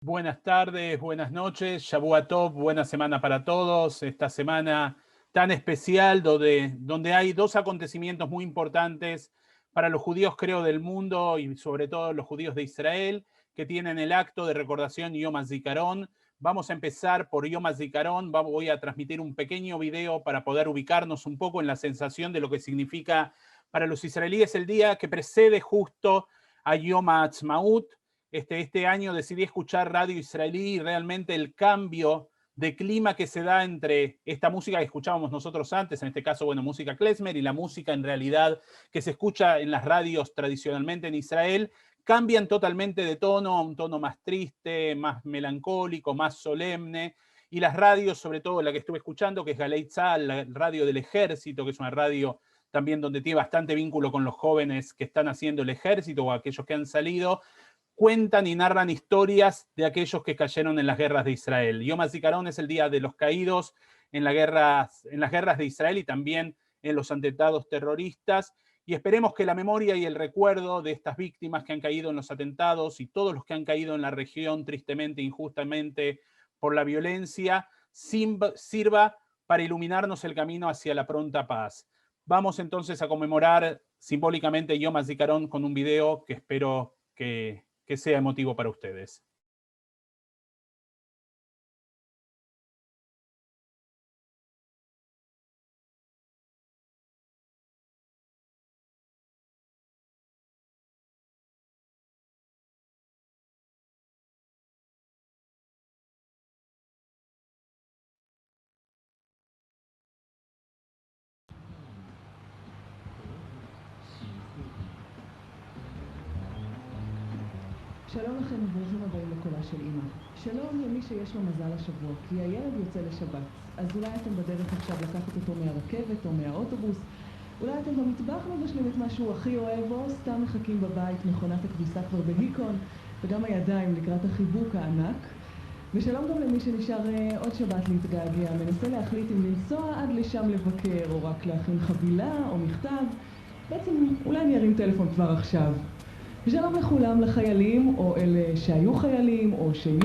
Buenas tardes, buenas noches, Shavua Tov, buena semana para todos. Esta semana tan especial donde hay dos acontecimientos muy importantes para los judíos, creo, del mundo y sobre todo los judíos de Israel, que tienen el acto de recordación Yom HaZikaron. Vamos a empezar por Yom HaZikaron. Voy a transmitir un pequeño video para poder ubicarnos un poco en la sensación de lo que significa para los israelíes el día que precede justo a Yom HaAtzmaut. Este año decidí escuchar radio israelí y realmente el cambio de clima que se da entre esta música que escuchábamos nosotros antes, en este caso, bueno, música klezmer, y la música en realidad que se escucha en las radios tradicionalmente en Israel, cambian totalmente de tono a un tono más triste, más melancólico, más solemne. Y las radios, sobre todo la que estuve escuchando, que es Galei Tzahal, la radio del ejército, que es una radio también donde tiene bastante vínculo con los jóvenes que están haciendo el ejército o aquellos que han salido, cuentan y narran historias de aquellos que cayeron en las guerras de Israel. Yom HaZikaron es el día de los caídos en las guerras de Israel y también en los atentados terroristas. Y esperemos que la memoria y el recuerdo de estas víctimas que han caído en los atentados y todos los que han caído en la región tristemente, injustamente por la violencia, sirva para iluminarnos el camino hacia la pronta paz. Vamos entonces a conmemorar simbólicamente Yom HaZikaron con un video que espero que sea emotivo para ustedes. שלום לכם וברוכים הבאים לקולה של אמא. שלום למי שיש לו מזל השבוע, כי הילד יוצא לשבת. אז אולי אתם בדרך עכשיו לקחת אותו מהרכבת או מהאוטובוס. אולי אתם במטבח מבשלים את מה שהוא הכי אוהב, או סתם מחכים בבית, מכונת הכביסה כבר בהיקון, וגם הידיים לקראת החיבוק הענק. ושלום גם למי שנשאר עוד שבת להתגעגע, מנסה להחליט אם לנסוע עד לשם לבקר, או רק להכין חבילה או מכתב. בעצם אולי אני ארים טלפון כבר עכשיו. ושלום לכולם, לחיילים, או אלה שהיו חיילים, או שיהיו...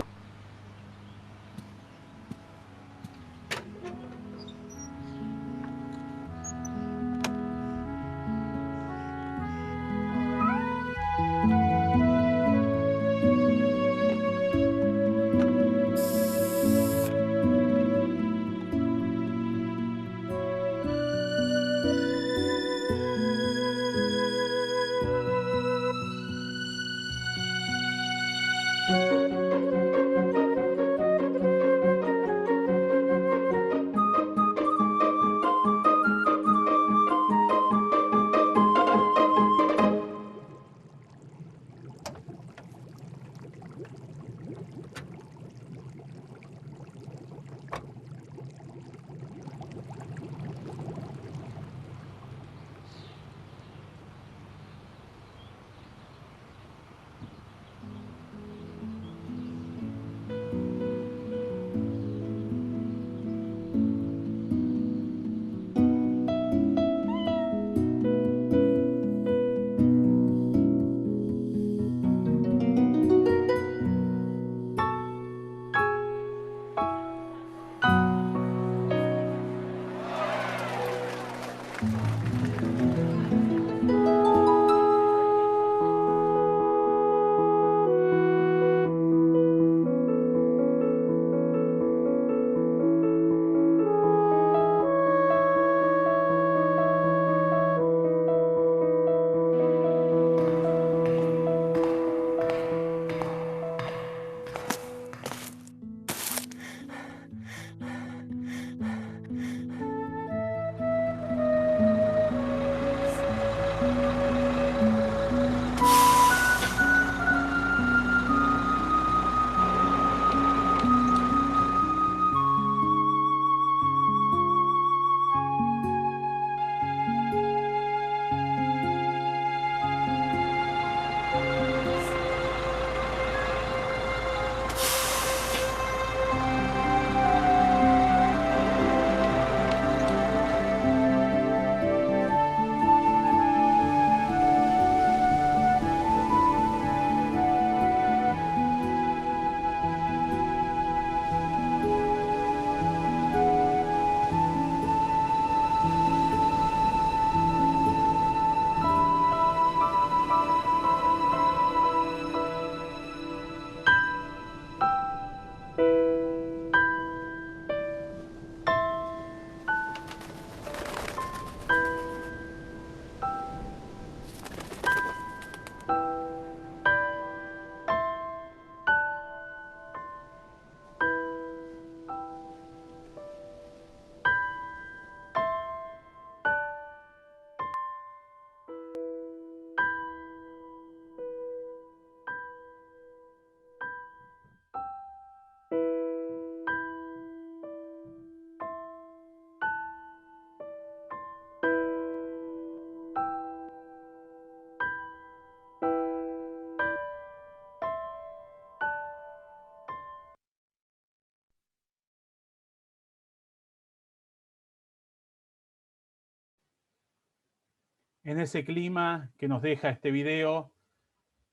en ese clima que nos deja este video.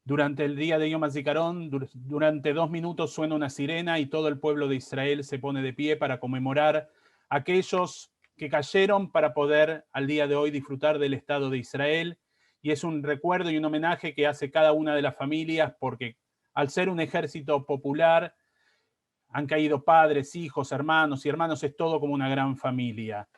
Durante el día de Yom HaZikaron, durante 2 minutos suena una sirena y todo el pueblo de Israel se pone de pie para conmemorar a aquellos que cayeron para poder al día de hoy disfrutar del Estado de Israel. Y es un recuerdo y un homenaje que hace cada una de las familias, porque al ser un ejército popular, han caído padres, hijos, hermanos, y hermanos es todo como una gran familia.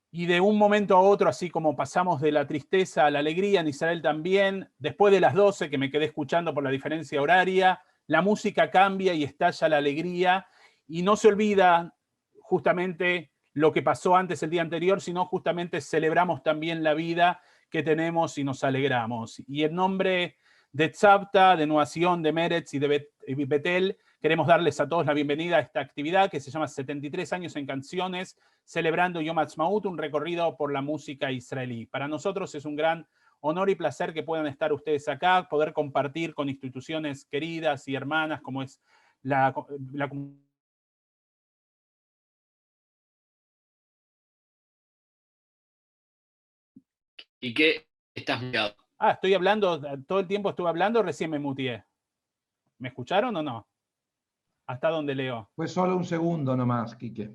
Y de un momento a otro, así como pasamos de la tristeza a la alegría, en Israel también, después de las 12, que me quedé escuchando por la diferencia horaria, la música cambia y estalla la alegría, y no se olvida justamente lo que pasó antes el día anterior, sino justamente celebramos también la vida que tenemos y nos alegramos. Y en nombre de Tzavta, de Noación, de Meretz y de Betel, queremos darles a todos la bienvenida a esta actividad que se llama 73 años en canciones, celebrando Yom Ha'atzmaut, un recorrido por la música israelí. Para nosotros es un gran honor y placer que puedan estar ustedes acá, poder compartir con instituciones queridas y hermanas como es la ¿Y qué estás mirando? estoy hablando, todo el tiempo estuve hablando, recién me muteé. ¿Me escucharon o no? ¿Hasta dónde leo? Fue solo un segundo nomás, Quique.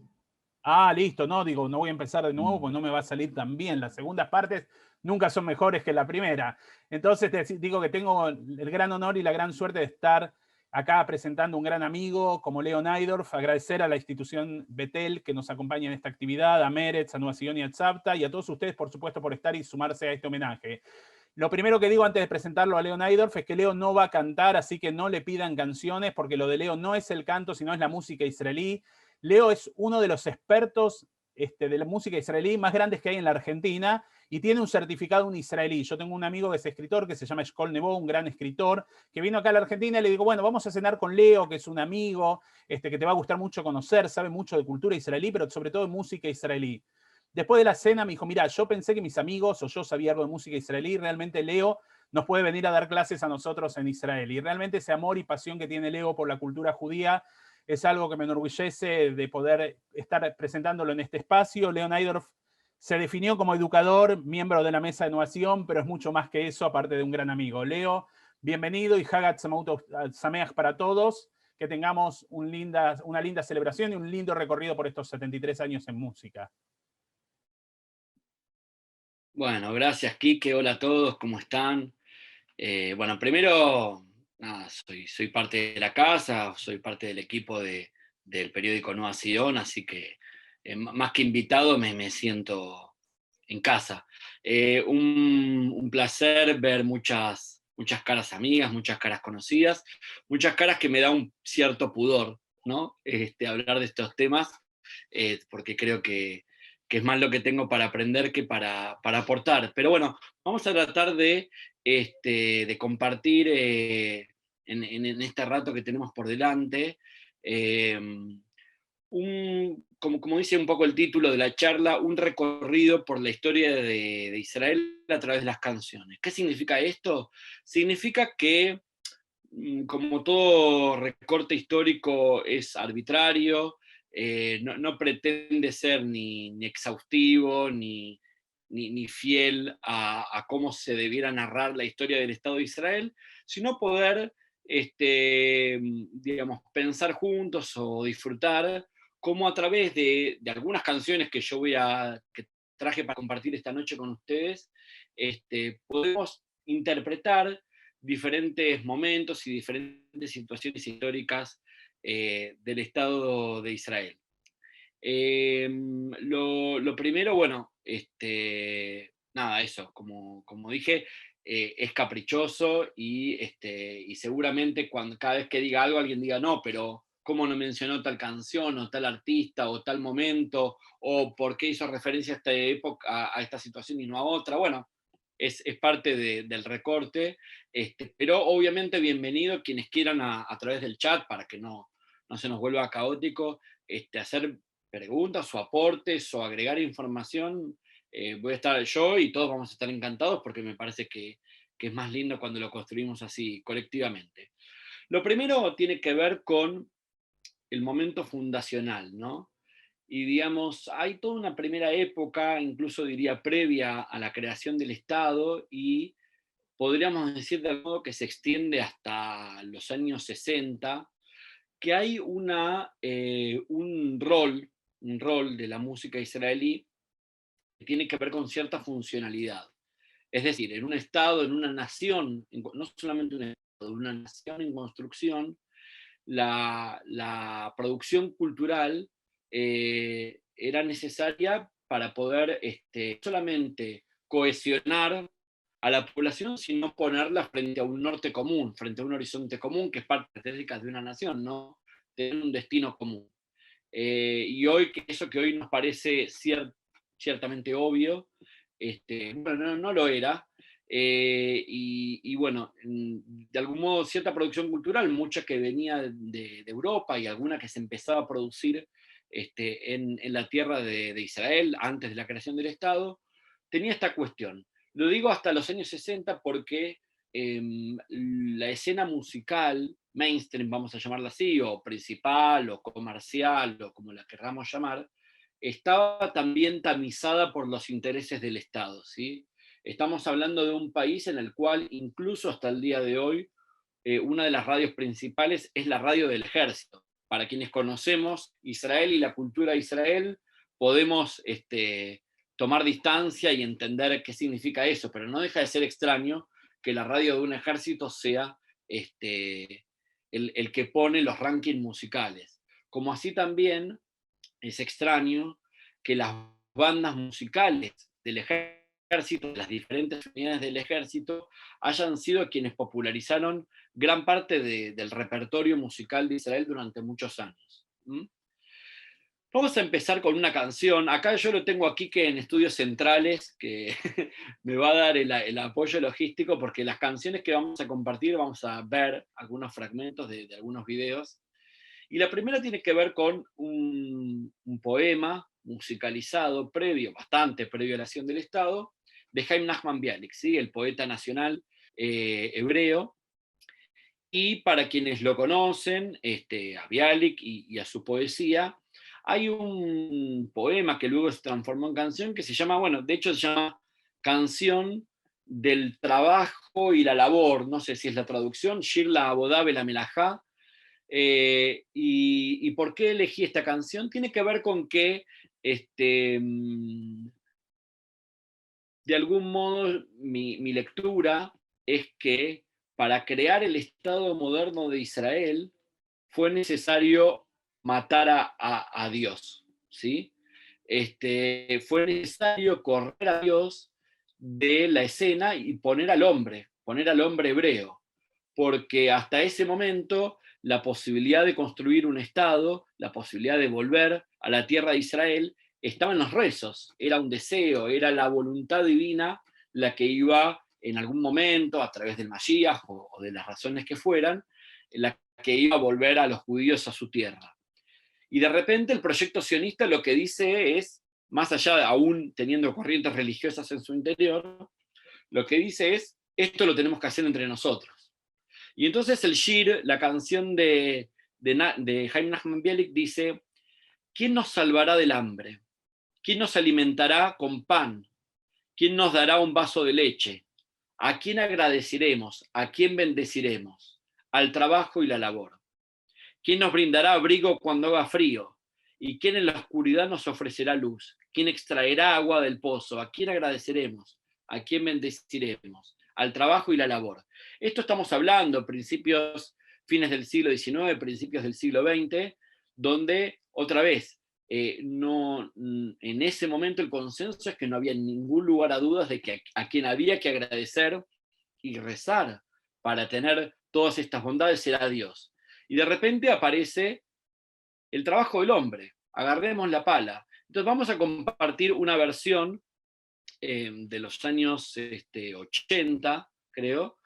Listo, no, digo, no voy a empezar de nuevo porque no me va a salir tan bien. Las segundas partes nunca son mejores que la primera. Entonces digo que tengo el gran honor y la gran suerte de estar acá presentando un gran amigo como Leo Naidorf, agradecer a la institución Betel que nos acompaña en esta actividad, a Meretz, a Nueva Sion y a Tzavta, y a todos ustedes, por supuesto, por estar y sumarse a este homenaje. Lo primero que digo antes de presentarlo a Leo Naidorf es que Leo no va a cantar, así que no le pidan canciones, porque lo de Leo no es el canto, sino es la música israelí. Leo es uno de los expertos de la música israelí más grandes que hay en la Argentina y tiene un certificado un israelí. Yo tengo un amigo que es escritor que se llama Eshkol Nebo, un gran escritor, que vino acá a la Argentina y le digo, bueno, vamos a cenar con Leo, que es un amigo, que te va a gustar mucho conocer, sabe mucho de cultura israelí, pero sobre todo de música israelí. Después de la cena me dijo, mira, yo pensé que mis amigos o yo sabía algo de música israelí, realmente Leo nos puede venir a dar clases a nosotros en Israel. Y realmente ese amor y pasión que tiene Leo por la cultura judía es algo que me enorgullece de poder estar presentándolo en este espacio. Leo Naidorf se definió como educador, miembro de la Mesa de Innovación, pero es mucho más que eso, aparte de un gran amigo. Leo, bienvenido y Hag Sameach para todos. Que tengamos una linda celebración y un lindo recorrido por estos 73 años en música. Bueno, gracias, Quique. Hola a todos, ¿cómo están? Bueno, primero, nada, soy parte de la casa, soy parte del equipo del periódico Nueva Sion, así que más que invitado me siento en casa. Un placer ver muchas caras amigas, muchas caras conocidas, muchas caras que me da un cierto pudor, ¿no? Hablar de estos temas, porque creo que es más lo que tengo para aprender que para aportar. Pero bueno, vamos a tratar de compartir en este rato que tenemos por delante, como dice un poco el título de la charla, un recorrido por la historia de Israel a través de las canciones. ¿Qué significa esto? Significa que, como todo recorte histórico es arbitrario, no pretende ser ni exhaustivo, ni fiel a cómo se debiera narrar la historia del Estado de Israel, sino poder, digamos, pensar juntos o disfrutar cómo a través de algunas canciones que que traje para compartir esta noche con ustedes, podemos interpretar diferentes momentos y diferentes situaciones históricas del Estado de Israel. Lo primero, bueno, nada, eso, como dije, es caprichoso y seguramente cada vez que diga algo alguien diga, no, pero ¿cómo no mencionó tal canción o tal artista o tal momento? ¿O por qué hizo referencia a esta época, a esta situación y no a otra? Bueno, es parte del recorte, pero obviamente bienvenido quienes quieran a través del chat para que no se nos vuelva caótico, hacer preguntas o aportes o agregar información. Voy a estar yo y todos vamos a estar encantados porque me parece que es más lindo cuando lo construimos así colectivamente. Lo primero tiene que ver con el momento fundacional, ¿no? y digamos, hay toda una primera época, incluso diría previa a la creación del Estado, y podríamos decir de algún modo que se extiende hasta los años 60, que hay un rol de la música israelí que tiene que ver con cierta funcionalidad. Es decir, en un Estado, en una nación, no solamente un Estado, una nación en construcción, la producción cultural era necesaria para poder no solamente cohesionar a la población, sino ponerla frente a un norte común, frente a un horizonte común, que es parte estratégica de una nación, ¿no? Tener un destino común. Y hoy, eso que hoy nos parece ciertamente obvio, bueno, no lo era. Y bueno, de algún modo cierta producción cultural, mucha que venía de Europa y alguna que se empezaba a producir en la tierra de Israel antes de la creación del Estado, tenía esta cuestión. Lo digo hasta los años 60 porque la escena musical, mainstream, vamos a llamarla así, o principal, o comercial, o como la querramos llamar, estaba también tamizada por los intereses del Estado, ¿sí? Estamos hablando de un país en el cual, incluso hasta el día de hoy, una de las radios principales es la radio del ejército. Para quienes conocemos Israel y la cultura de Israel, podemos tomar distancia y entender qué significa eso, pero no deja de ser extraño que la radio de un ejército sea el que pone los rankings musicales. Como así también es extraño que las bandas musicales del ejército, las diferentes unidades del ejército, hayan sido quienes popularizaron gran parte del repertorio musical de Israel durante muchos años. Vamos a empezar con una canción. Acá yo lo tengo aquí que en Estudios Centrales, que me va a dar el apoyo logístico, porque las canciones que vamos a compartir, vamos a ver algunos fragmentos de algunos videos. Y la primera tiene que ver con un poema musicalizado bastante previo a la acción del Estado, de Haim Nachman Bialik, ¿sí? El poeta nacional hebreo. Y para quienes lo conocen, a Bialik y a su poesía, hay un poema que luego se transformó en canción que se llama, bueno, de hecho se llama Canción del Trabajo y la Labor, no sé si es la traducción, Shir la Abodá la Melajá. ¿Y por qué elegí esta canción? Tiene que ver con que, de algún modo, mi lectura es que para crear el Estado moderno de Israel fue necesario matar a Dios, ¿sí? Fue necesario correr a Dios de la escena y poner al hombre hebreo, porque hasta ese momento la posibilidad de construir un Estado, la posibilidad de volver a la tierra de Israel, estaba en los rezos, era un deseo, era la voluntad divina la que iba en algún momento, a través del Mashiach o de las razones que fueran, la que iba a volver a los judíos a su tierra. Y de repente el proyecto sionista lo que dice es, más allá de aún teniendo corrientes religiosas en su interior, lo que dice es, esto lo tenemos que hacer entre nosotros. Y entonces el Shir, la canción de Haim Nachman Bialik, dice, ¿quién nos salvará del hambre? ¿Quién nos alimentará con pan? ¿Quién nos dará un vaso de leche? ¿A quién agradeceremos? ¿A quién bendeciremos? Al trabajo y la labor. ¿Quién nos brindará abrigo cuando haga frío? ¿Y quién en la oscuridad nos ofrecerá luz? ¿Quién extraerá agua del pozo? ¿A quién agradeceremos? ¿A quién bendeciremos? Al trabajo y la labor. Esto estamos hablando, fines del siglo XIX, principios del siglo XX, donde, otra vez, en ese momento el consenso es que no había ningún lugar a dudas de que a quien había que agradecer y rezar para tener todas estas bondades era Dios. Y de repente aparece el trabajo del hombre, agarremos la pala. Entonces vamos a compartir una versión de los años 80, creo,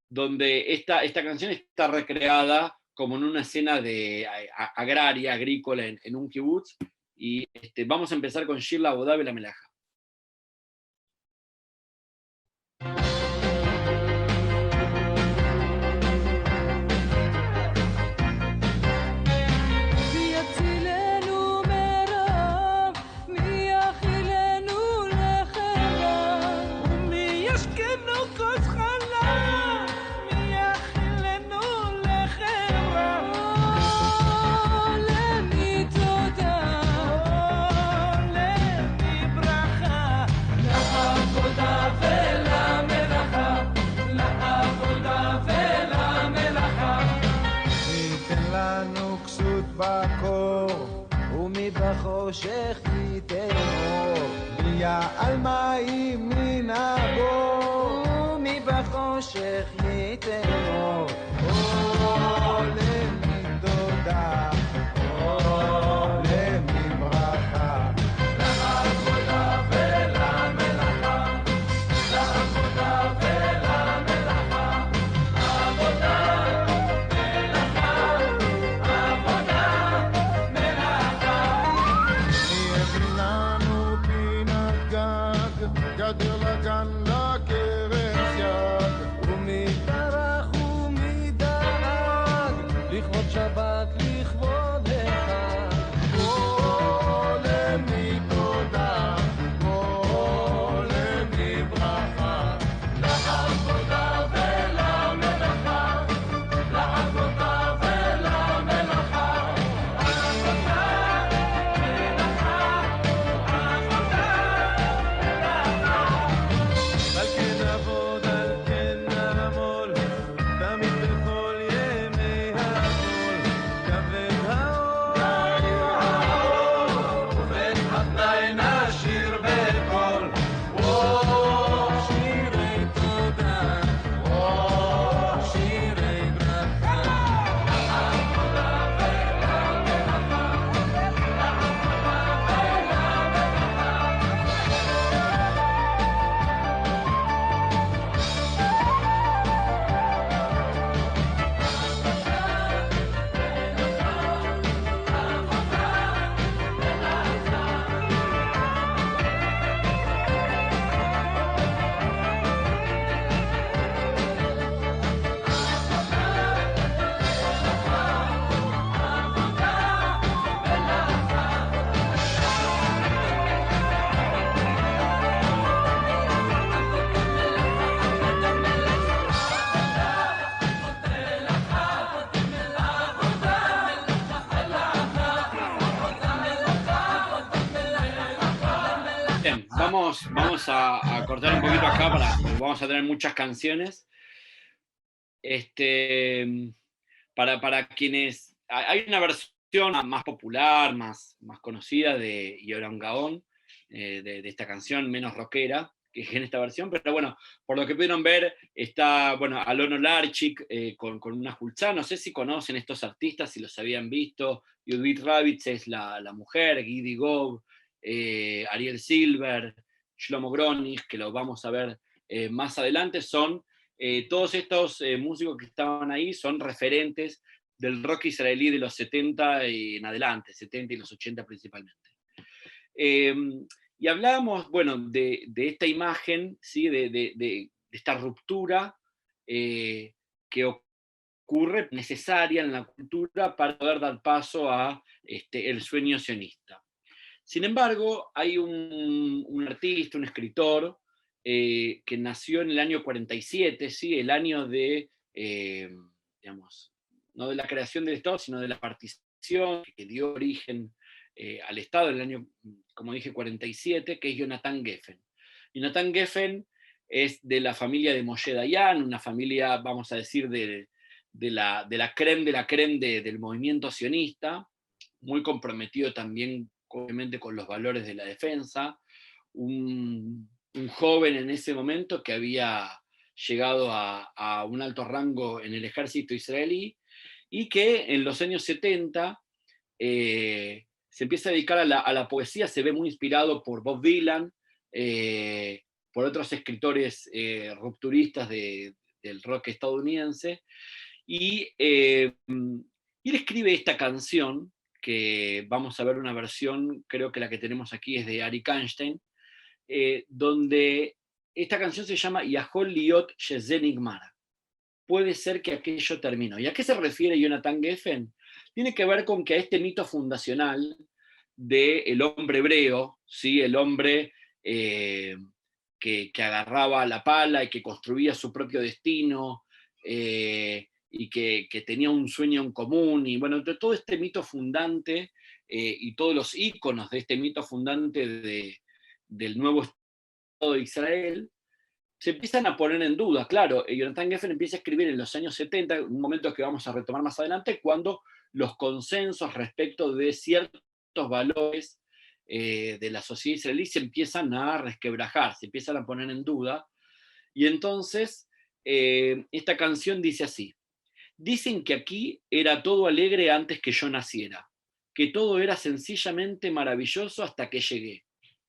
donde esta canción está recreada como en una escena agraria, agrícola, en un kibutz, y vamos a empezar con Shir la Abodá la Melajá. ויצילנו לנו כסות בקור, ומבחושך ייתן אור, ויעל מים מן הבור, ומבחושך ייתן אור, אור למי תודה, אור למי ברכה, לעבודה ולמלאכה, לעבודה ולמלאכה, עבודה שבת לכבוד אחד, או למי תודה, או למי ברכה, לעבודה ולמלאכה, לעבודה ולמלאכה, עבודה מלאכה, עבודה מלאכה. על כן נעבוד, על כן נעמול, תמיד בכל ימי החול. כבד האור, ובית חתני נשיר בקול, שירי תודה, שירי ברכה. לעבודה ולמלאכה, Bien, vamos a cortar un poquito acá, vamos a tener muchas canciones. Para quienes... Hay una versión más popular, más conocida de Yoram Gaon, de esta canción, menos rockera, que es en esta versión, pero bueno, por lo que pudieron ver, está, bueno, Alon Olarchik con una hultzá. No sé si conocen estos artistas, si los habían visto. Judith Ravitz es la mujer, Gidi Gov, Ariel Silver, Shlomo Gronig, que lo vamos a ver más adelante. Son todos estos músicos que estaban ahí, son referentes del rock israelí de los 70 en adelante, 70 y los 80 principalmente. Y hablábamos, bueno, de esta imagen, ¿sí? de esta ruptura que ocurre necesaria en la cultura para poder dar paso a el sueño sionista. Sin embargo, hay un artista, un escritor, que nació en el año 47, ¿sí? El año de, digamos, no de la creación del Estado, sino de la partición que dio origen al Estado en el año, como dije, 47, que es Jonathan Geffen. Jonathan Geffen es de la familia de Moshe Dayan, una familia, vamos a decir, de la crème del movimiento sionista, muy comprometido también obviamente con los valores de la defensa, un joven en ese momento que había llegado a un alto rango en el ejército israelí y que en los años 70 se empieza a dedicar a la poesía, se ve muy inspirado por Bob Dylan, por otros escritores rupturistas del rock estadounidense, y él escribe esta canción, que vamos a ver una versión, creo que la que tenemos aquí es de Arik Einstein, donde esta canción se llama Yahol Liot Sheze Nigmar. Puede ser que aquello terminó. ¿Y a qué se refiere Jonathan Geffen? Tiene que ver con que a este mito fundacional del hombre hebreo, ¿sí? El hombre que agarraba la pala y que construía su propio destino, y que tenía un sueño en común, y bueno, todo este mito fundante y todos los íconos de este mito fundante del nuevo Estado de Israel, se empiezan a poner en duda. Claro, Jonathan Geffen empieza a escribir en los años 70, un momento que vamos a retomar más adelante, cuando los consensos respecto de ciertos valores de la sociedad israelí se empiezan a resquebrajar, se empiezan a poner en duda. Y entonces, esta canción dice así: dicen que aquí era todo alegre antes que yo naciera, que todo era sencillamente maravilloso hasta que llegué.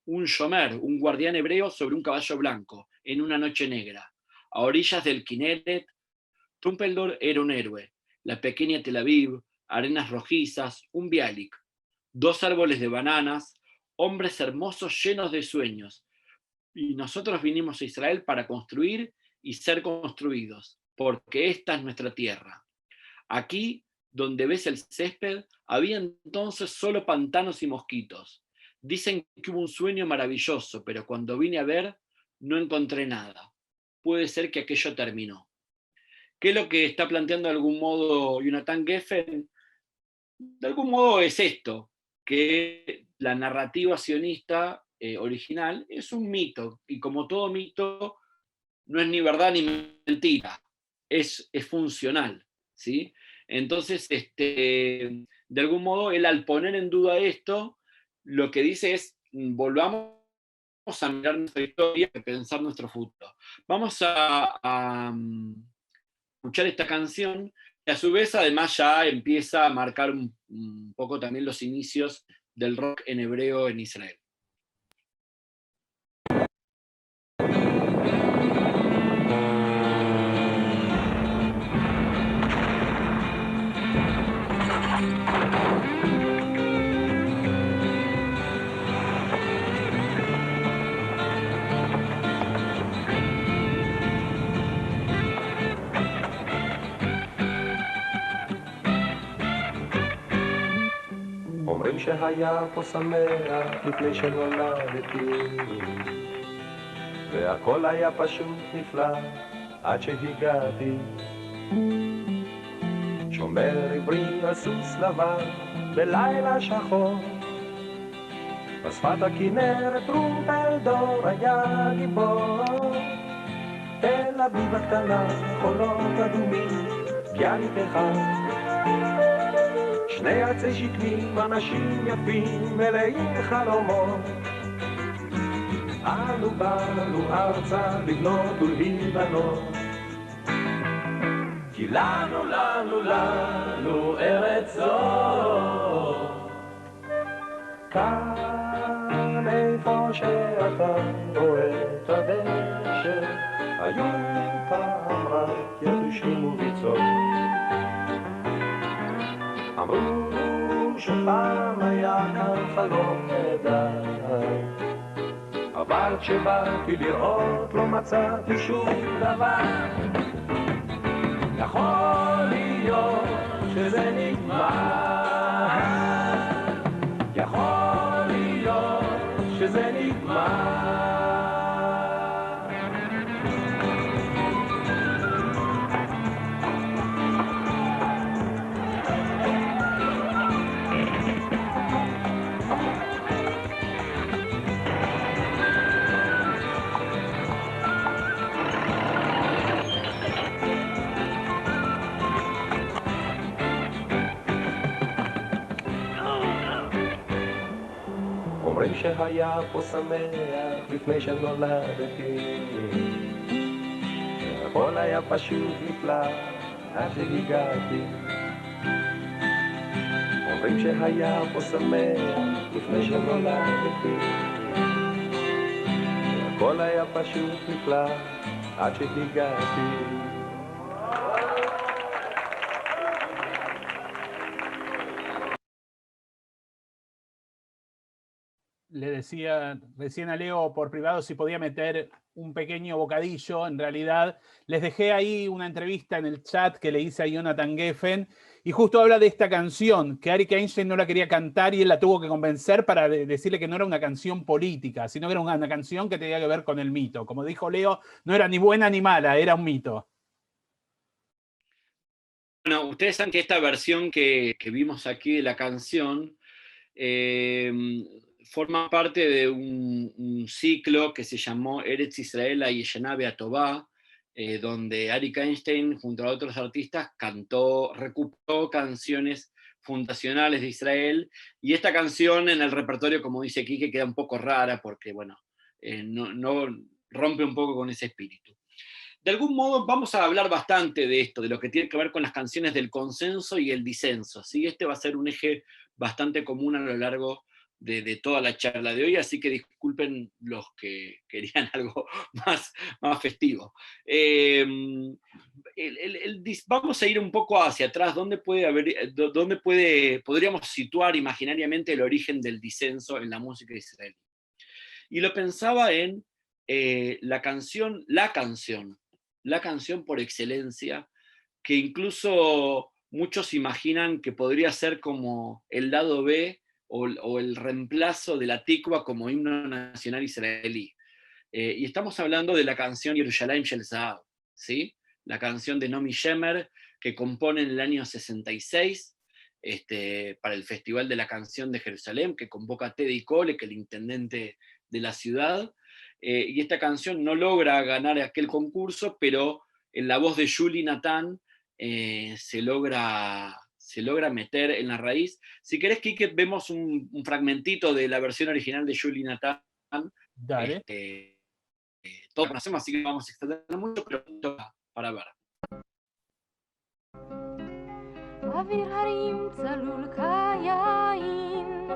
Un shomer, un guardián hebreo sobre un caballo blanco, en una noche negra. A orillas del Kinneret, Trumpeldor era un héroe. La pequeña Tel Aviv, arenas rojizas, un Bialik. 2 árboles de bananas, hombres hermosos llenos de sueños. Y nosotros vinimos a Israel para construir y ser construidos, porque esta es nuestra tierra. Aquí, donde ves el césped, había entonces solo pantanos y mosquitos. Dicen que hubo un sueño maravilloso, pero cuando vine a ver, no encontré nada. Puede ser que aquello terminó. ¿Qué es lo que está planteando de algún modo Jonathan Geffen? De algún modo es esto, que la narrativa sionista original es un mito, y como todo mito, no es ni verdad ni mentira, es funcional, ¿sí? Entonces, de algún modo, él al poner en duda esto, lo que dice es, volvamos a mirar nuestra historia y pensar nuestro futuro. Vamos a escuchar esta canción, y a su vez además ya empieza a marcar un poco también los inicios del rock en hebreo en Israel. אומרים שהיה פה שמח לפני שנולדתי, והכל היה פשוט נפלא עד שהגעתי. שומר עברי על סוס לבן בלילה שחור, בשפת הכנרת טרומפלדור היה גיבור. תל אביב הקטנה, חולות אדומים, ביאליק אחד, שני עצי שקמים, אנשים יפים מלאים חלומות. אנו באנו ארצה לבנות ולהיבנות, כי לנו לנו לנו ארץ זו. כאן איפה שאתה רואה את הדשא, היו פעם רק יתושים וביצות. אמרו שפעם היה כאן חלום נהדר, אבל כשבאתי לראות לא מצאתי שום דבר. יכול להיות שזה נגמר, יכול להיות שזה נגמר. אומרים שהיה פה שמח לפני שנולדתי, הכל היה פשוט נפלא עד שהגעתי. אומרים שהיה פה שמח לפני שנולדתי, הכל היה פשוט נפלא עד שהגעתי. Le decía recién a Leo por privado si podía meter un pequeño bocadillo. En realidad, les dejé ahí una entrevista en el chat que le hice a Jonathan Geffen, y justo habla de esta canción, que Arik Einstein no la quería cantar y él la tuvo que convencer para decirle que no era una canción política, sino que era una canción que tenía que ver con el mito. Como dijo Leo, no era ni buena ni mala, era un mito. Bueno, ustedes saben que esta versión que vimos aquí de la canción forma parte de un ciclo que se llamó Eretz Israel Hayeshana Beatová, donde Arik Einstein, junto a otros artistas, recuperó canciones fundacionales de Israel, y esta canción en el repertorio, como dice Quique, queda un poco rara porque, bueno, no rompe un poco con ese espíritu. De algún modo vamos a hablar bastante de esto, de lo que tiene que ver con las canciones del consenso y el disenso, ¿sí? Este va a ser un eje bastante común a lo largo de toda la charla de hoy, así que disculpen los que querían algo más festivo. Vamos a ir un poco hacia atrás, ¿dónde podríamos situar imaginariamente el origen del disenso en la música israelí? Y lo pensaba en la canción por excelencia, que incluso muchos imaginan que podría ser como el lado B o el reemplazo de la Tikva como himno nacional israelí. Y estamos hablando de la canción Yerushalayim Shel Zahav, ¿sí? La canción de Nomi Shemer, que compone en el año 66 para el Festival de la Canción de Jerusalén, que convoca a Teddy Cole, que es el intendente de la ciudad. Y esta canción no logra ganar aquel concurso, pero en la voz de Julie Natan se logra meter en la raíz. Si querés, Quique, vemos un fragmentito de la versión original de Julie Natan. Dale. Todos conocemos, así que no vamos a extender mucho, pero para ver. אוויר הרים צלול כיין,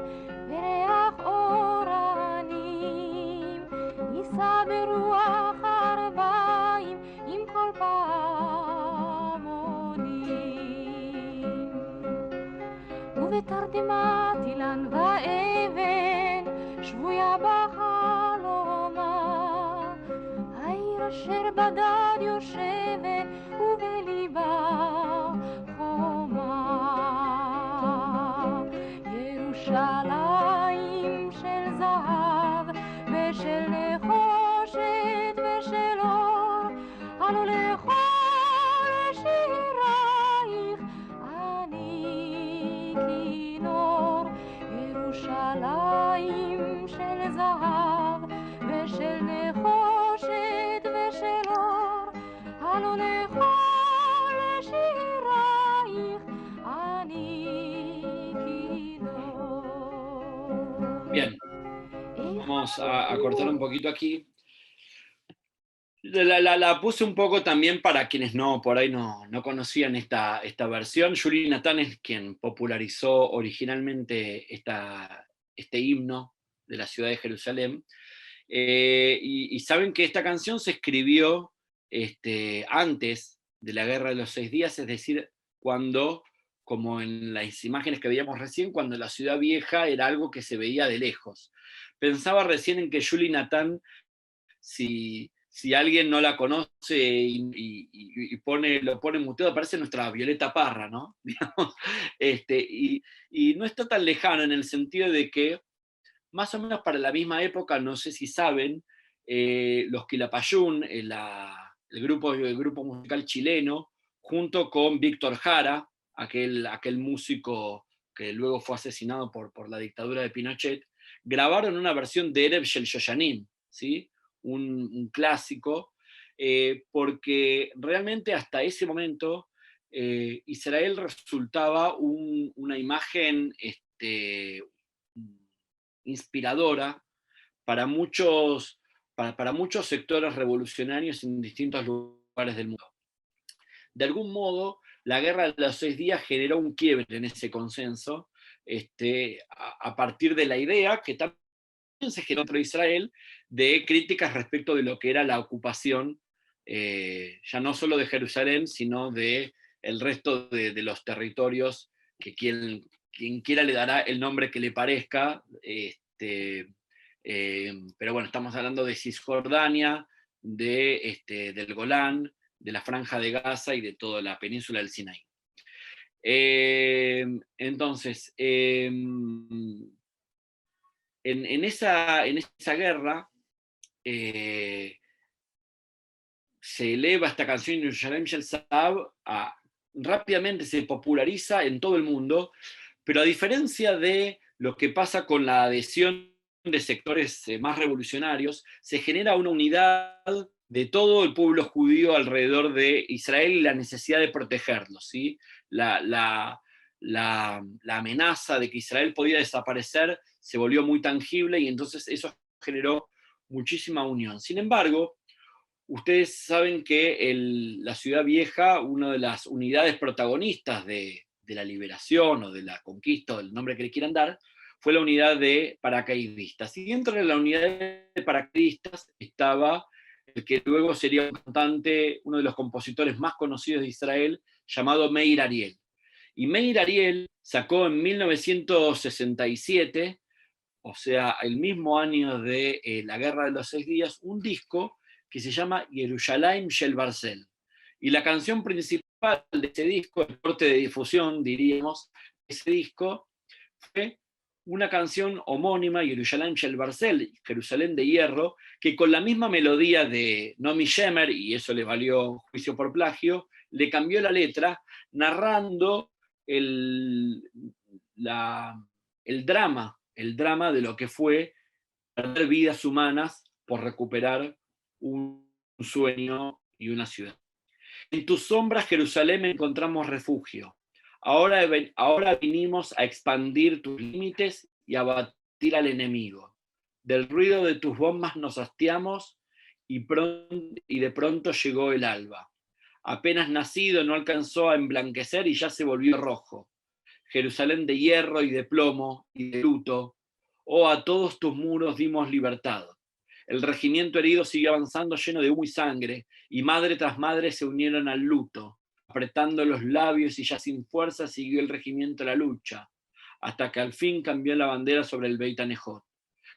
וריח אורנים, נישא ברוח ארבעים עם כל פעמונים. ובתרדמת אילן ואבן, שבויה בחלומה, העיר אשר בדד יושבת ובליבה ירושלים של זהב ושל נחושת ושל אור, עלו לכל שירייך אני כינור. ירושלים של זהב ושל נחושת ושל אור, עלו לכל שירייך אני. Bien, vamos a cortar un poquito aquí. La puse un poco también para quienes por ahí no conocían esta versión. Julie Natan es quien popularizó originalmente este himno de la ciudad de Jerusalén. Y saben que esta canción se escribió antes de la Guerra de los 6 días, es decir, cuando, como en las imágenes que veíamos recién, cuando la ciudad vieja era algo que se veía de lejos. Pensaba recién en que Julie Natan, si alguien no la conoce y lo pone muteado, parece nuestra Violeta Parra, ¿no? y no está tan lejano en el sentido de que, más o menos para la misma época, no sé si saben, los Quilapayún, el grupo musical chileno, junto con Víctor Jara, aquel músico que luego fue asesinado por la dictadura de Pinochet, grabaron una versión de Erev Shel Shoshanim, ¿sí? Un clásico, porque realmente hasta ese momento Israel resultaba una imagen inspiradora para muchos sectores revolucionarios en distintos lugares del mundo. De algún modo, la Guerra de los 6 días generó un quiebre en ese consenso, a partir de la idea que también se generó entre Israel de críticas respecto de lo que era la ocupación, ya no solo de Jerusalén, sino de el resto de los territorios, que quien quiera le dará el nombre que le parezca, pero bueno, estamos hablando de Cisjordania, del Golán, de la Franja de Gaza y de toda la península del Sinaí. Entonces, en esa guerra se eleva esta canción Yerushalayim Shel Zahav, rápidamente se populariza en todo el mundo, pero a diferencia de lo que pasa con la adhesión de sectores más revolucionarios, se genera una unidad de todo el pueblo judío alrededor de Israel y la necesidad de protegerlo, ¿sí? La amenaza de que Israel podía desaparecer se volvió muy tangible y entonces eso generó muchísima unión. Sin embargo, ustedes saben que la Ciudad Vieja, una de las unidades protagonistas de la liberación o de la conquista, o el nombre que le quieran dar, fue la unidad de paracaidistas. Y dentro de la unidad de paracaidistas estaba el que luego sería un cantante, uno de los compositores más conocidos de Israel, llamado Meir Ariel. Y Meir Ariel sacó en 1967, o sea, el mismo año de la Guerra de los 6 Días, un disco que se llama Yerushalayim Shel Barzel. Y la canción principal de ese disco, el corte de difusión, diríamos, ese disco, fue una canción homónima, Yerushalayim Shel Barzel, Jerusalén de Hierro, que con la misma melodía de Nomi Shemer, y eso le valió juicio por plagio, le cambió la letra, narrando el drama de lo que fue perder vidas humanas por recuperar un sueño y una ciudad. En tus sombras, Jerusalén, encontramos refugio. Ahora vinimos a expandir tus límites y a batir al enemigo. Del ruido de tus bombas nos hastiamos y de pronto llegó el alba. Apenas nacido no alcanzó a emblanquecer y ya se volvió rojo. Jerusalén de hierro y de plomo y de luto, oh, a todos tus muros dimos libertad. El regimiento herido siguió avanzando lleno de humo y sangre, y madre tras madre se unieron al luto. Apretando los labios y ya sin fuerza siguió el regimiento la lucha, hasta que al fin cambió la bandera sobre el Beit Hanejot.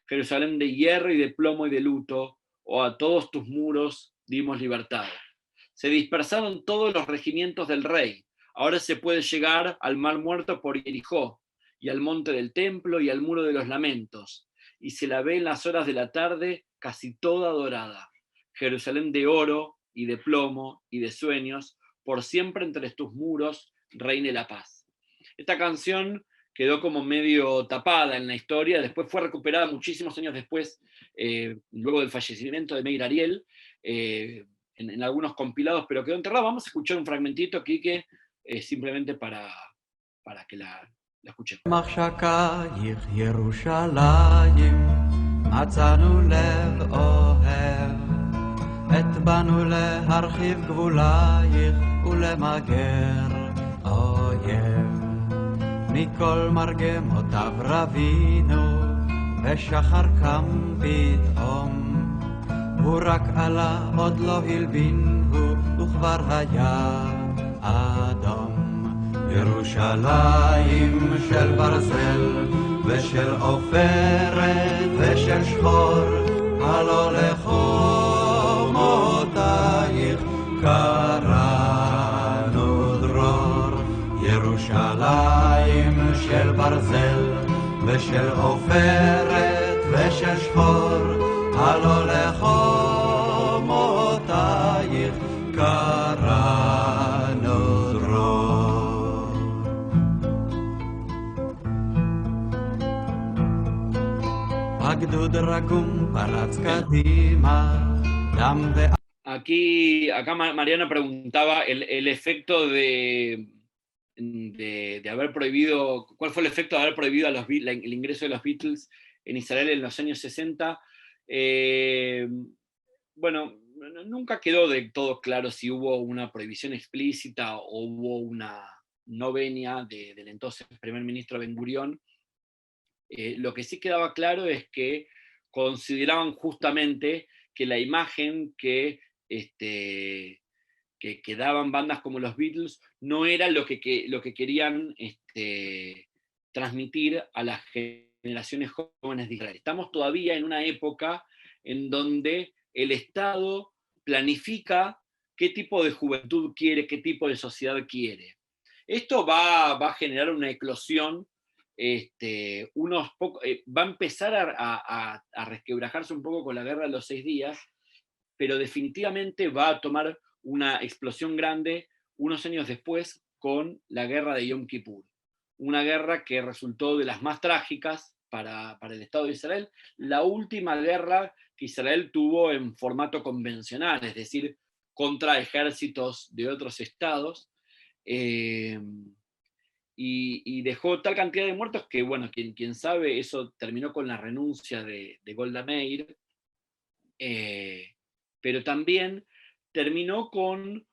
Jerusalén de hierro y de plomo y de luto, oh, a todos tus muros dimos libertad. Se dispersaron todos los regimientos del rey. Ahora se puede llegar al mar muerto por Jericó, y al monte del templo y al muro de los lamentos, y se la ve en las horas de la tarde casi toda dorada. Jerusalén de oro y de plomo y de sueños, por siempre entre tus muros reine la paz. Esta canción quedó como medio tapada en la historia, después fue recuperada muchísimos años después, luego del fallecimiento de Meir Ariel, en algunos compilados, pero quedó enterrada. Vamos a escuchar un fragmentito, Quique, simplemente para que la escuchemos. מחשקייך ירושלים, מצאנו לב אוהב, באנו להרחיב גבולייך ולמגר אויב. מכל מרגמותיו רבינו, ושחר קם פתאום, הוא רק עלה עוד לא הלבין הוא, וכבר היה אדום. ירושלים של ברזל ושל עופרת ושל שחור, הלא לחומותייך קראנו דרור. ירושלים של ברזל ושל עופרת ושל שחור, הלא לחומותייך קראנו דרור. הגדוד רגום פרץ קדימה, דם ו... Acá Mariana preguntaba el efecto de haber prohibido, ¿cuál fue el efecto de haber prohibido el ingreso de los Beatles en Israel en los años 60? Bueno, nunca quedó de todo claro si hubo una prohibición explícita o hubo una no venia del entonces primer ministro Ben Gurión. Lo que sí quedaba claro es que consideraban justamente que la imagen que daban bandas como los Beatles no era lo que querían transmitir a las generaciones jóvenes de Israel. Estamos todavía en una época en donde el Estado planifica qué tipo de juventud quiere, qué tipo de sociedad quiere. Esto va a generar una eclosión, va a empezar a resquebrajarse un poco con la Guerra de los 6 Días, pero definitivamente va a tomar una explosión grande unos años después con la guerra de Yom Kippur. Una guerra que resultó de las más trágicas para el Estado de Israel, la última guerra que Israel tuvo en formato convencional, es decir, contra ejércitos de otros estados, y dejó tal cantidad de muertos que, bueno, quien sabe, eso terminó con la renuncia de Golda Meir, pero también terminó con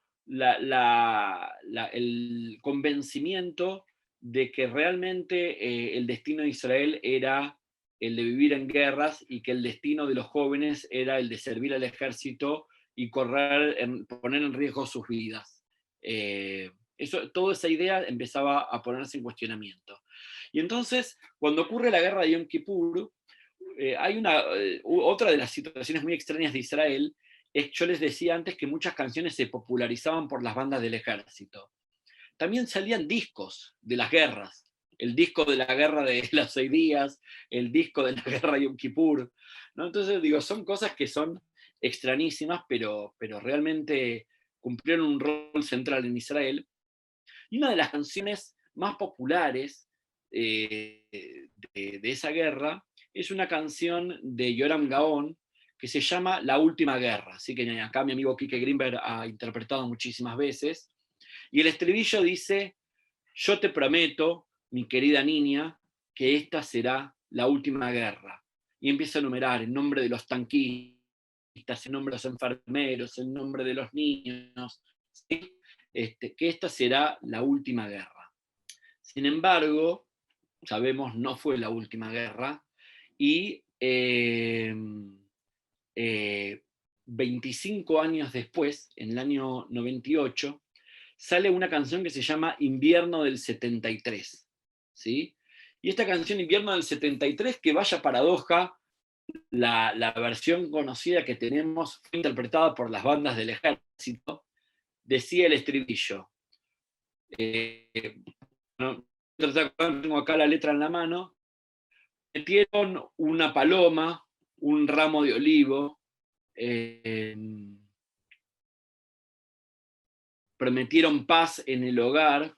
el convencimiento de que realmente el destino de Israel era el de vivir en guerras y que el destino de los jóvenes era el de servir al ejército y poner en riesgo sus vidas. Toda esa idea empezaba a ponerse en cuestionamiento. Y entonces, cuando ocurre la guerra de Yom Kippur, hay otra de las situaciones muy extrañas de Israel, yo les decía antes que muchas canciones se popularizaban por las bandas del ejército. También salían discos de las guerras, el disco de la guerra de los 6 días, el disco de la guerra de Yom Kippur, ¿no? Entonces digo, son cosas que son extrañísimas, pero realmente cumplieron un rol central en Israel. Y una de las canciones más populares de esa guerra es una canción de Yoram Gaon que se llama La Última Guerra, así que acá mi amigo Quique Greenberg ha interpretado muchísimas veces, y el estribillo dice: yo te prometo, mi querida niña, que esta será la última guerra, y empieza a enumerar en nombre de los tanquistas, en nombre de los enfermeros, en nombre de los niños, ¿sí? Que esta será la última guerra. Sin embargo, sabemos, no fue la última guerra, y 25 años después, en el año 98, sale una canción que se llama Invierno del 73, ¿sí? Y esta canción Invierno del 73, que vaya paradoja, la versión conocida que tenemos fue interpretada por las bandas del ejército, decía el estribillo. No tengo acá la letra en la mano. Metieron una paloma, un ramo de olivo, prometieron paz en el hogar,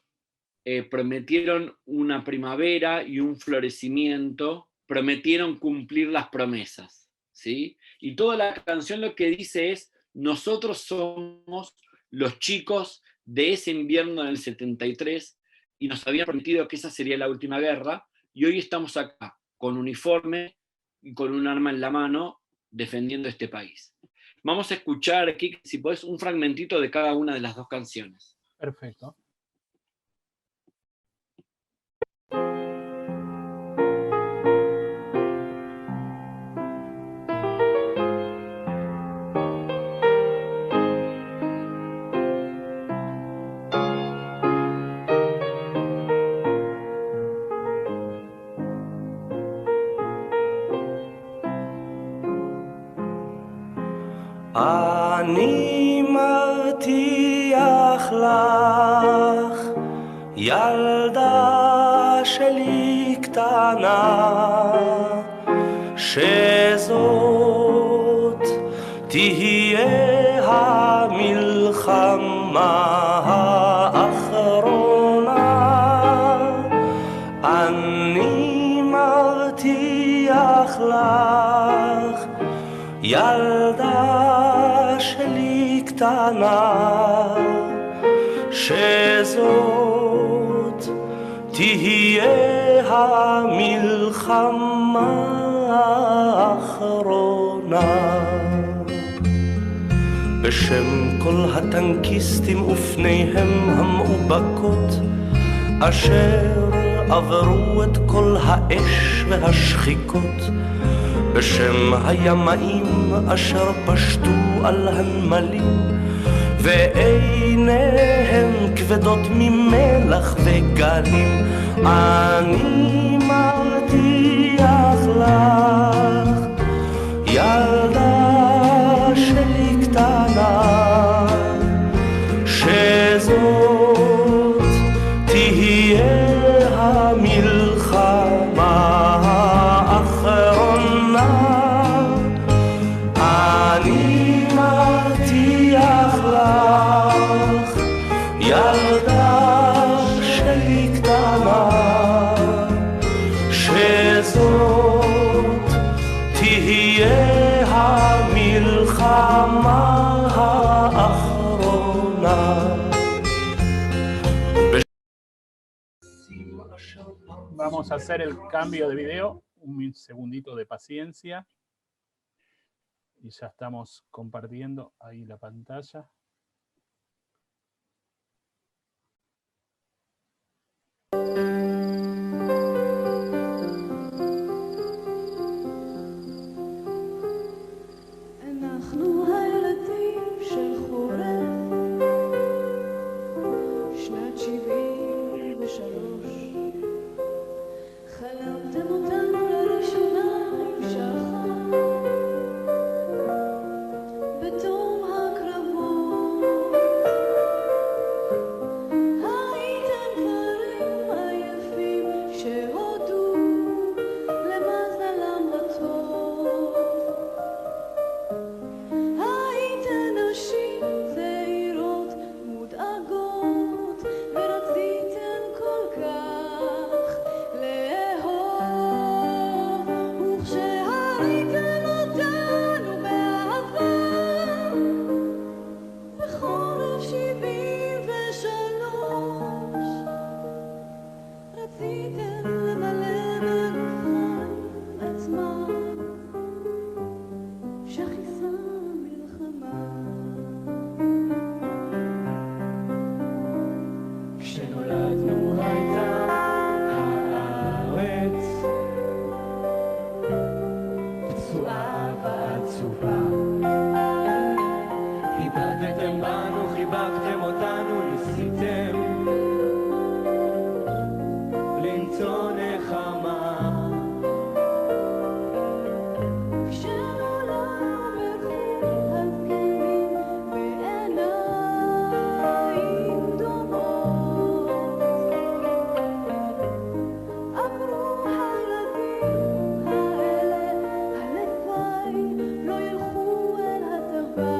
prometieron una primavera y un florecimiento, prometieron cumplir las promesas, ¿sí? Y toda la canción lo que dice es: nosotros somos los chicos de ese invierno del 73 y nos habían prometido que esa sería la última guerra, y hoy estamos acá con uniforme y con un arma en la mano defendiendo este país. Vamos a escuchar aquí, si podés, un fragmentito de cada una de las dos canciones. Perfecto. אני מבטיח לך, ילדה שלי קטנה, שזאת תהיה המלחמה האחרונה. אני מבטיח לך, ילדה שלי קטנה, שזאת תהיה המלחמה האחרונה. בשם כל הטנקיסטים ופניהם המאובקות, אשר עברו את כל האש והשחיקות, בשם הימאים אשר פשטו על הנמלים ועיניהם כבדות ממלח וגלים, אני מבטיח לך, ילדה שלי קטנה, שזאת תהיה המלחמה האחרונה. אני מבטיח לך, ילדה שלי קטנה, Vamos a hacer el cambio de video. Un segundito de paciencia. Y ya estamos compartiendo ahí la pantalla. אנחנו הילדים של חורף, שנת 73. חלמתם אותנו לראשונה עם שחר, בתום הקרבות. הייתם דברים עייפים שהודו למזלם הטוב. הייתן נשים צעירות מודאגות ורציתן כל כך לאהוב, וכשהריתן אותנו באהבה בחורף 73 רציתן למלא בגופכם את זמן שחיסה מלחמה. כשנולדנו הייתה הארץ פצועה ועצובה, איבדתם בנו, חיבקתם אותנו, ניסיתם למצוא נחמה. כשנולדנו בחור הזקנים בעיניים דומות, אמרו הילדים האלה הלוואי לא ילכו אל הטבע.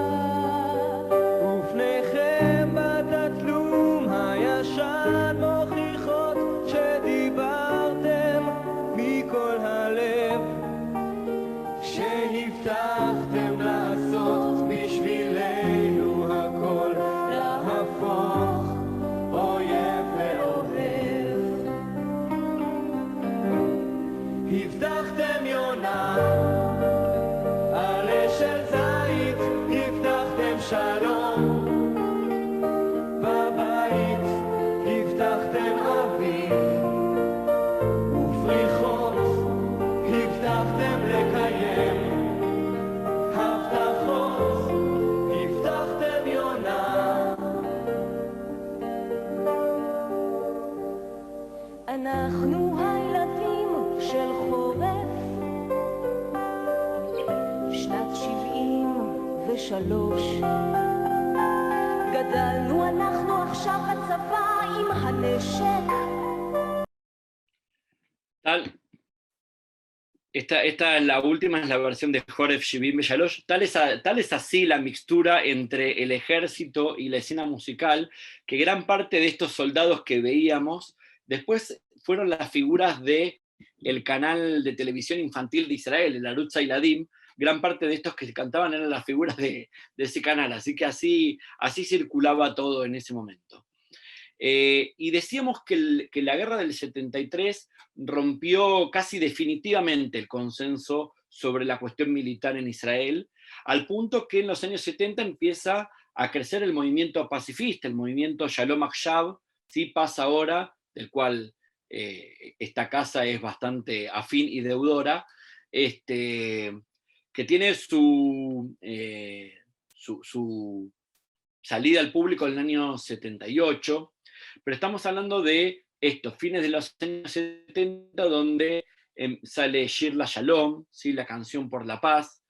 ופניכם בתתלום הישן מוכיחות שדיברתם מכל הלב, שהבטחתם לעשות בשבילנו הכל, להפוך אויב לאוהב. הבטחתם יונה עלה של זית, הבטחתם שלום בבית, הבטחתם אביב ופריחות, הבטחתם לקיים הבטחות, הבטחתם יונה. אנחנו הילדים של חורף, שנת 73. גדלנו אנחנו עכשיו בצבא עם הנשק. Esta la última es la versión de Joref Shivim Beshalosh. Tal es así la mixtura entre el ejército y la escena musical, que gran parte de estos soldados que veíamos después fueron las figuras de el canal de televisión infantil de Israel, el Arutz Hailadim. Gran parte de estos que cantaban eran las figuras de ese canal, así que así circulaba todo en ese momento. Y decíamos que la guerra del 73 rompió casi definitivamente el consenso sobre la cuestión militar en Israel, al punto que en los años 70 empieza a crecer el movimiento pacifista, el movimiento Shalom Achshav, ¿sí? Paz Ahora, del cual esta casa es bastante afín y deudora, que tiene su salida al público en el año 78, pero estamos hablando de estos fines de los años 70, donde sale Shir la Shalom, ¿sí? La canción por la paz,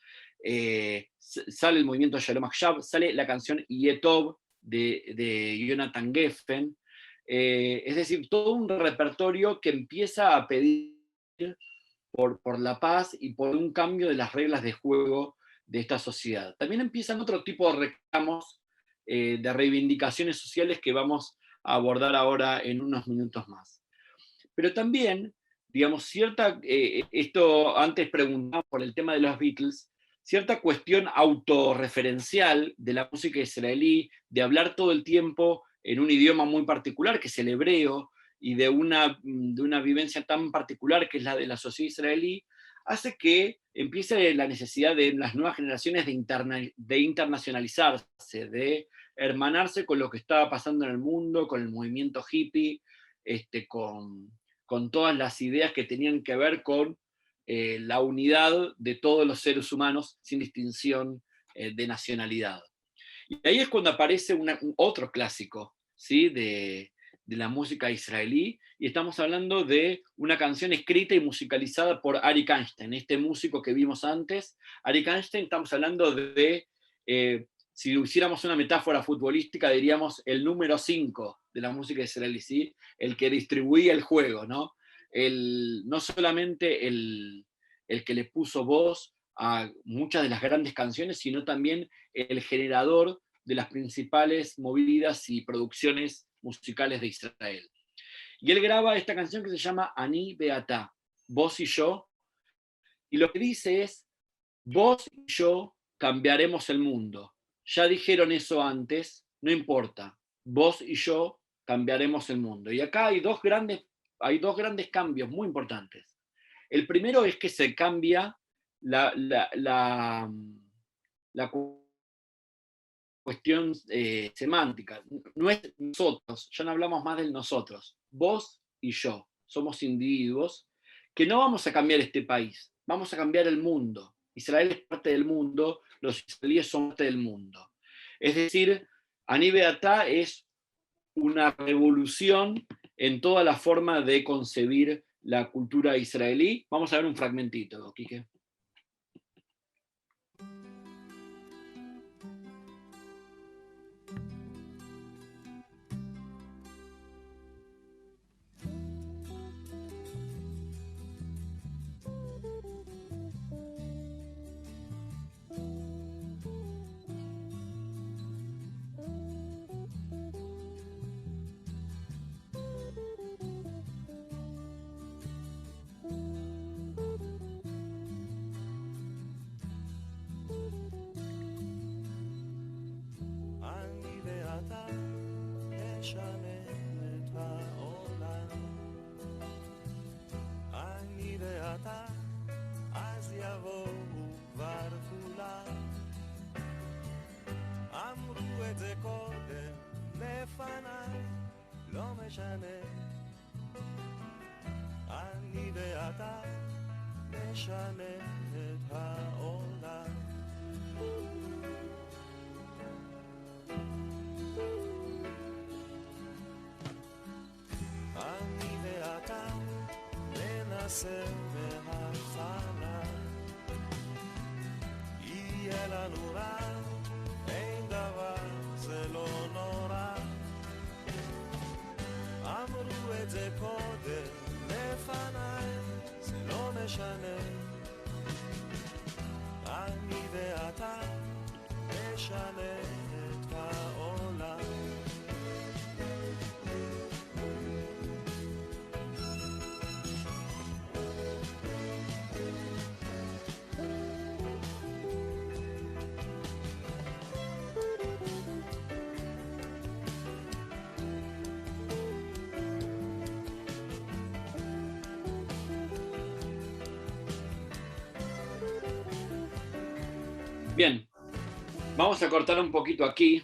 sale el movimiento Shalom Achshav, sale la canción Yetov de Jonathan Geffen, es decir, todo un repertorio que empieza a pedir por la paz y por un cambio de las reglas de juego de esta sociedad. También empiezan otro tipo de reclamos, de reivindicaciones sociales que vamos a abordar ahora en unos minutos más. Pero también, digamos, esto antes preguntaba por el tema de los Beatles, cierta cuestión autorreferencial de la música israelí, de hablar todo el tiempo en un idioma muy particular, que es el hebreo, y de una vivencia tan particular que es la de la sociedad israelí, hace que empiece la necesidad de las nuevas generaciones de internacionalizarse, de hermanarse con lo que estaba pasando en el mundo, con el movimiento hippie, con todas las ideas que tenían que ver con la unidad de todos los seres humanos sin distinción de nacionalidad. Y ahí es cuando aparece otro clásico, ¿sí? de la música israelí, y estamos hablando de una canción escrita y musicalizada por Arik Einstein, este músico que vimos antes. Arik Einstein, estamos hablando de, si hiciéramos una metáfora futbolística, diríamos el número 5 de la música israelí, ¿sí? El que distribuía el juego, ¿no? No solamente el que le puso voz a muchas de las grandes canciones, sino también el generador de las principales movidas y producciones musicales de Israel. Y él graba esta canción que se llama Ani Beata, vos y yo, y lo que dice es, vos y yo cambiaremos el mundo. Ya dijeron eso antes, no importa, vos y yo cambiaremos el mundo. Y acá hay dos grandes cambios muy importantes. El primero es que se cambia la cuestión semántica. No es nosotros, ya no hablamos más del nosotros. Vos y yo somos individuos que no vamos a cambiar este país, vamos a cambiar el mundo. Israel es parte del mundo, los israelíes son parte del mundo. Es decir, Ani Beata es una revolución en toda la forma de concebir la cultura israelí. Vamos a ver un fragmentito, Quique. Bien, vamos a cortar un poquito aquí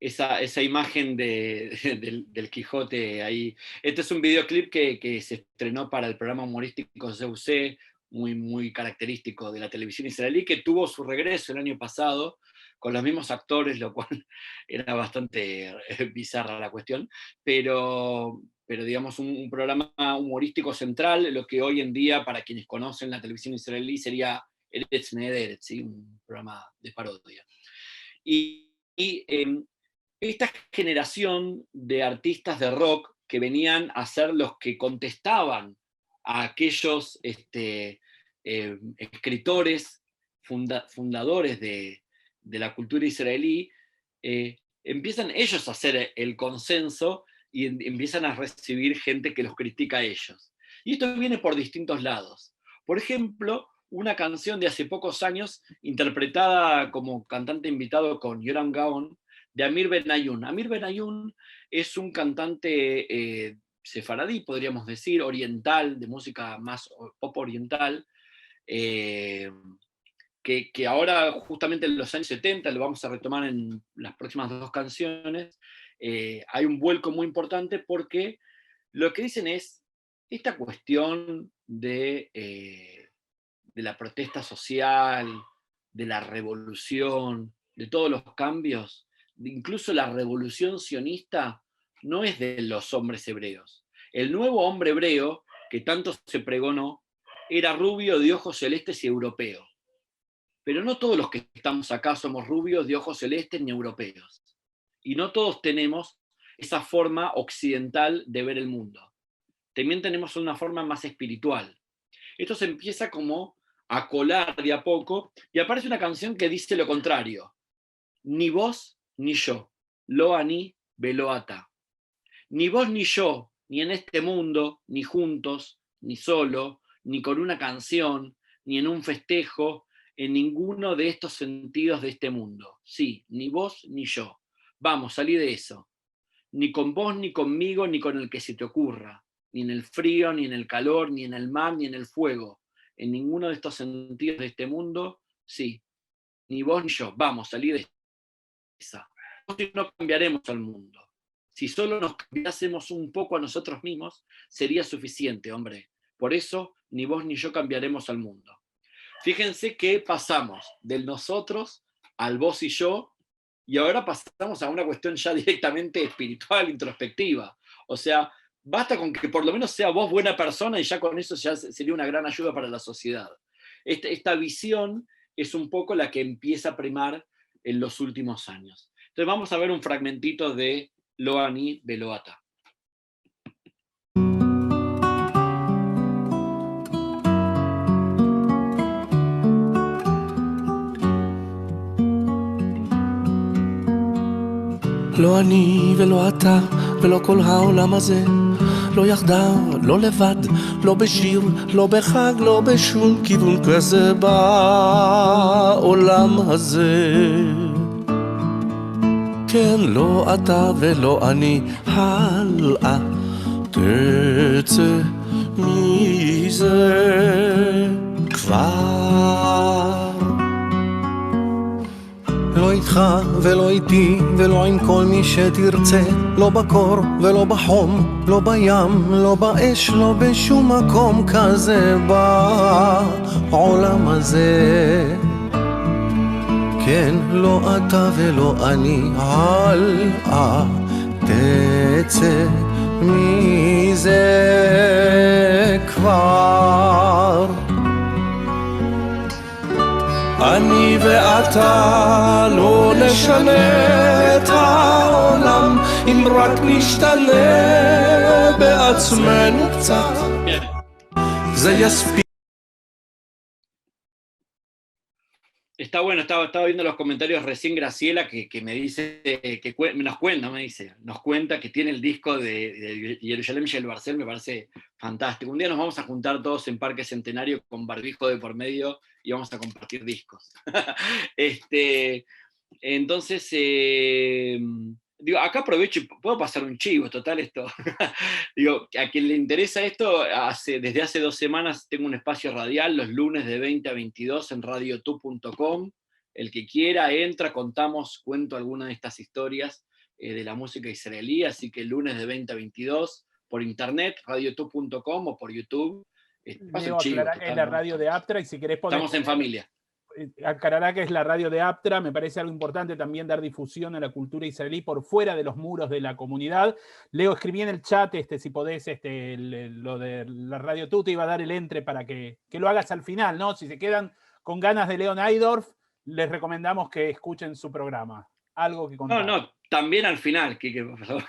esa imagen del Quijote ahí. Este es un videoclip que se estrenó para el programa humorístico CUC, muy característico de la televisión israelí, que tuvo su regreso el año pasado con los mismos actores, lo cual era bastante bizarra la cuestión, pero digamos un programa humorístico central, lo que hoy en día, para quienes conocen la televisión israelí, sería Eretz Nehederet, ¿sí? Un programa de parodia. Y esta generación de artistas de rock que venían a ser los que contestaban a aquellos escritores fundadores de la cultura israelí, empiezan ellos a hacer el consenso y empiezan a recibir gente que los critica a ellos. Y esto viene por distintos lados. Por ejemplo, una canción de hace pocos años, interpretada como cantante invitado con Yoram Gaon, de Amir Benayoun. Amir Benayoun es un cantante sefaradí, podríamos decir, oriental, de música más pop oriental, que ahora justamente en los años 70, lo vamos a retomar en las próximas 2 canciones, hay un vuelco muy importante porque lo que dicen es esta cuestión de la protesta social, de la revolución, de todos los cambios, incluso la revolución sionista, no es de los hombres hebreos. El nuevo hombre hebreo, que tanto se pregonó, era rubio, de ojos celestes y europeo. Pero no todos los que estamos acá somos rubios, de ojos celestes ni europeos. Y no todos tenemos esa forma occidental de ver el mundo. También tenemos una forma más espiritual. Esto se empieza como a colar de a poco, y aparece una canción que dice lo contrario. Ni vos ni yo, lo ani veloata. Ni vos ni yo, ni en este mundo, ni juntos, ni solo, ni con una canción, ni en un festejo, en ninguno de estos sentidos de este mundo. Sí, ni vos ni yo. Vamos, salí de eso. Ni con vos, ni conmigo, ni con el que se te ocurra. Ni en el frío, ni en el calor, ni en el mar, ni en el fuego. En ninguno de estos sentidos de este mundo, sí. Ni vos ni yo. Vamos, salí de esa. No cambiaremos al mundo. Si solo nos cambiásemos un poco a nosotros mismos, sería suficiente, hombre. Por eso, ni vos ni yo cambiaremos al mundo. Fíjense que pasamos del nosotros al vos y yo, y ahora pasamos a una cuestión ya directamente espiritual, introspectiva. O sea, basta con que por lo menos sea vos buena persona y ya con eso ya sería una gran ayuda para la sociedad. Esta visión es un poco la que empieza a primar en los últimos años. Entonces vamos a ver un fragmentito de Lo ani veloata. לא אני ולא אתה ולא כל העולם הזה, לא יחדיו, לא לבד, לא בשיר, לא בחג, לא בשום כיוון כזה בעולם הזה. כן, לא אתה ולא אני, הלאה תצא מזה כבר. לא איתך ולא איתי ולא עם כל מי שתרצה, לא בקור ולא בחום, לא בים, לא באש, לא בשום מקום כזה בעולם הזה. כן, לא אתה ולא אני, הלאה תצא מזה כבר. אני ואתה לא נשנה את העולם אם רק נשתנה בעצמנו קצת, זה יספיק. Está bueno, estaba viendo los comentarios recién Graciela que me dice, nos cuenta que tiene el disco de Jerusalem Shel Barcel, me parece fantástico. Un día nos vamos a juntar todos en Parque Centenario con barbijo de por medio y vamos a compartir discos. Entonces, digo, acá aprovecho y puedo pasar un chivo, total esto. Digo, a quien le interesa esto, desde hace 2 semanas tengo un espacio radial los lunes de 20 a 22 en radiotu.com. El que quiera entra, cuento alguna de estas historias de la música israelí, así que el lunes de 20 a 22 por internet, radiotu.com o por YouTube. Diego, aclará que es la radio de Aptra y si querés poner... Estamos en familia. Aclarará que es la radio de Aptra, me parece algo importante también dar difusión a la cultura israelí por fuera de los muros de la comunidad. Leo, escribí en el chat, si podés, lo de la Radio Tú, te iba a dar el entre para que lo hagas al final, ¿no? Si se quedan con ganas de Leon Aidorf, les recomendamos que escuchen su programa. Algo que contar. No, también al final, Quique, por favor.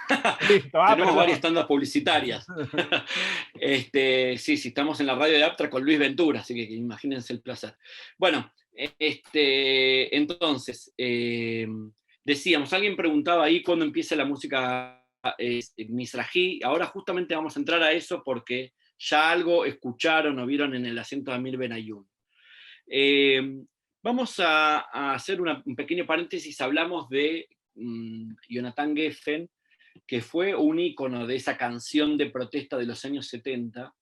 Listo, tenemos varias tandas publicitarias. Sí, estamos en la radio de Aptra con Luis Ventura, así que imagínense el placer. Bueno, entonces, decíamos, alguien preguntaba ahí cuándo empieza la música mizrají. Ahora justamente vamos a entrar a eso porque ya algo escucharon o vieron en el acento de Amir Benayoun. Vamos a hacer un pequeño paréntesis. Hablamos de Jonathan Geffen, que fue un ícono de esa canción de protesta de los años 70,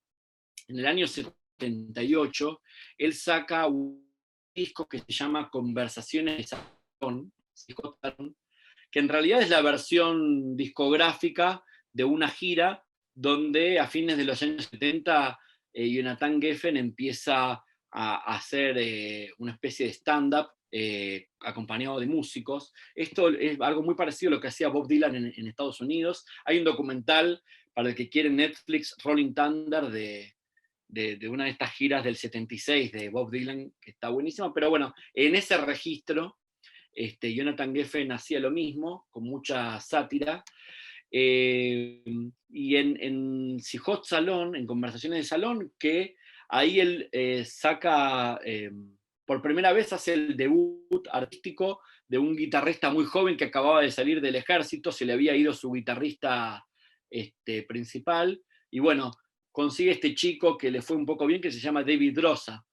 en el año 78, él saca un disco que se llama Conversaciones de Salón, que en realidad es la versión discográfica de una gira donde a fines de los años 70 Jonathan Geffen empieza a hacer una especie de stand-up acompañado de músicos. Esto es algo muy parecido a lo que hacía Bob Dylan en Estados Unidos. Hay un documental, para el que quiere Netflix, Rolling Thunder, de una de estas giras del 76 de Bob Dylan, que está buenísima, pero bueno, en ese registro Jonathan Geffen hacía lo mismo, con mucha sátira, y en Sijot Salón, en Conversaciones de Salón, que ahí él saca, por primera vez hace el debut artístico de un guitarrista muy joven que acababa de salir del ejército, se le había ido su guitarrista principal, y bueno, consigue este chico que le fue un poco bien, que se llama David Droza,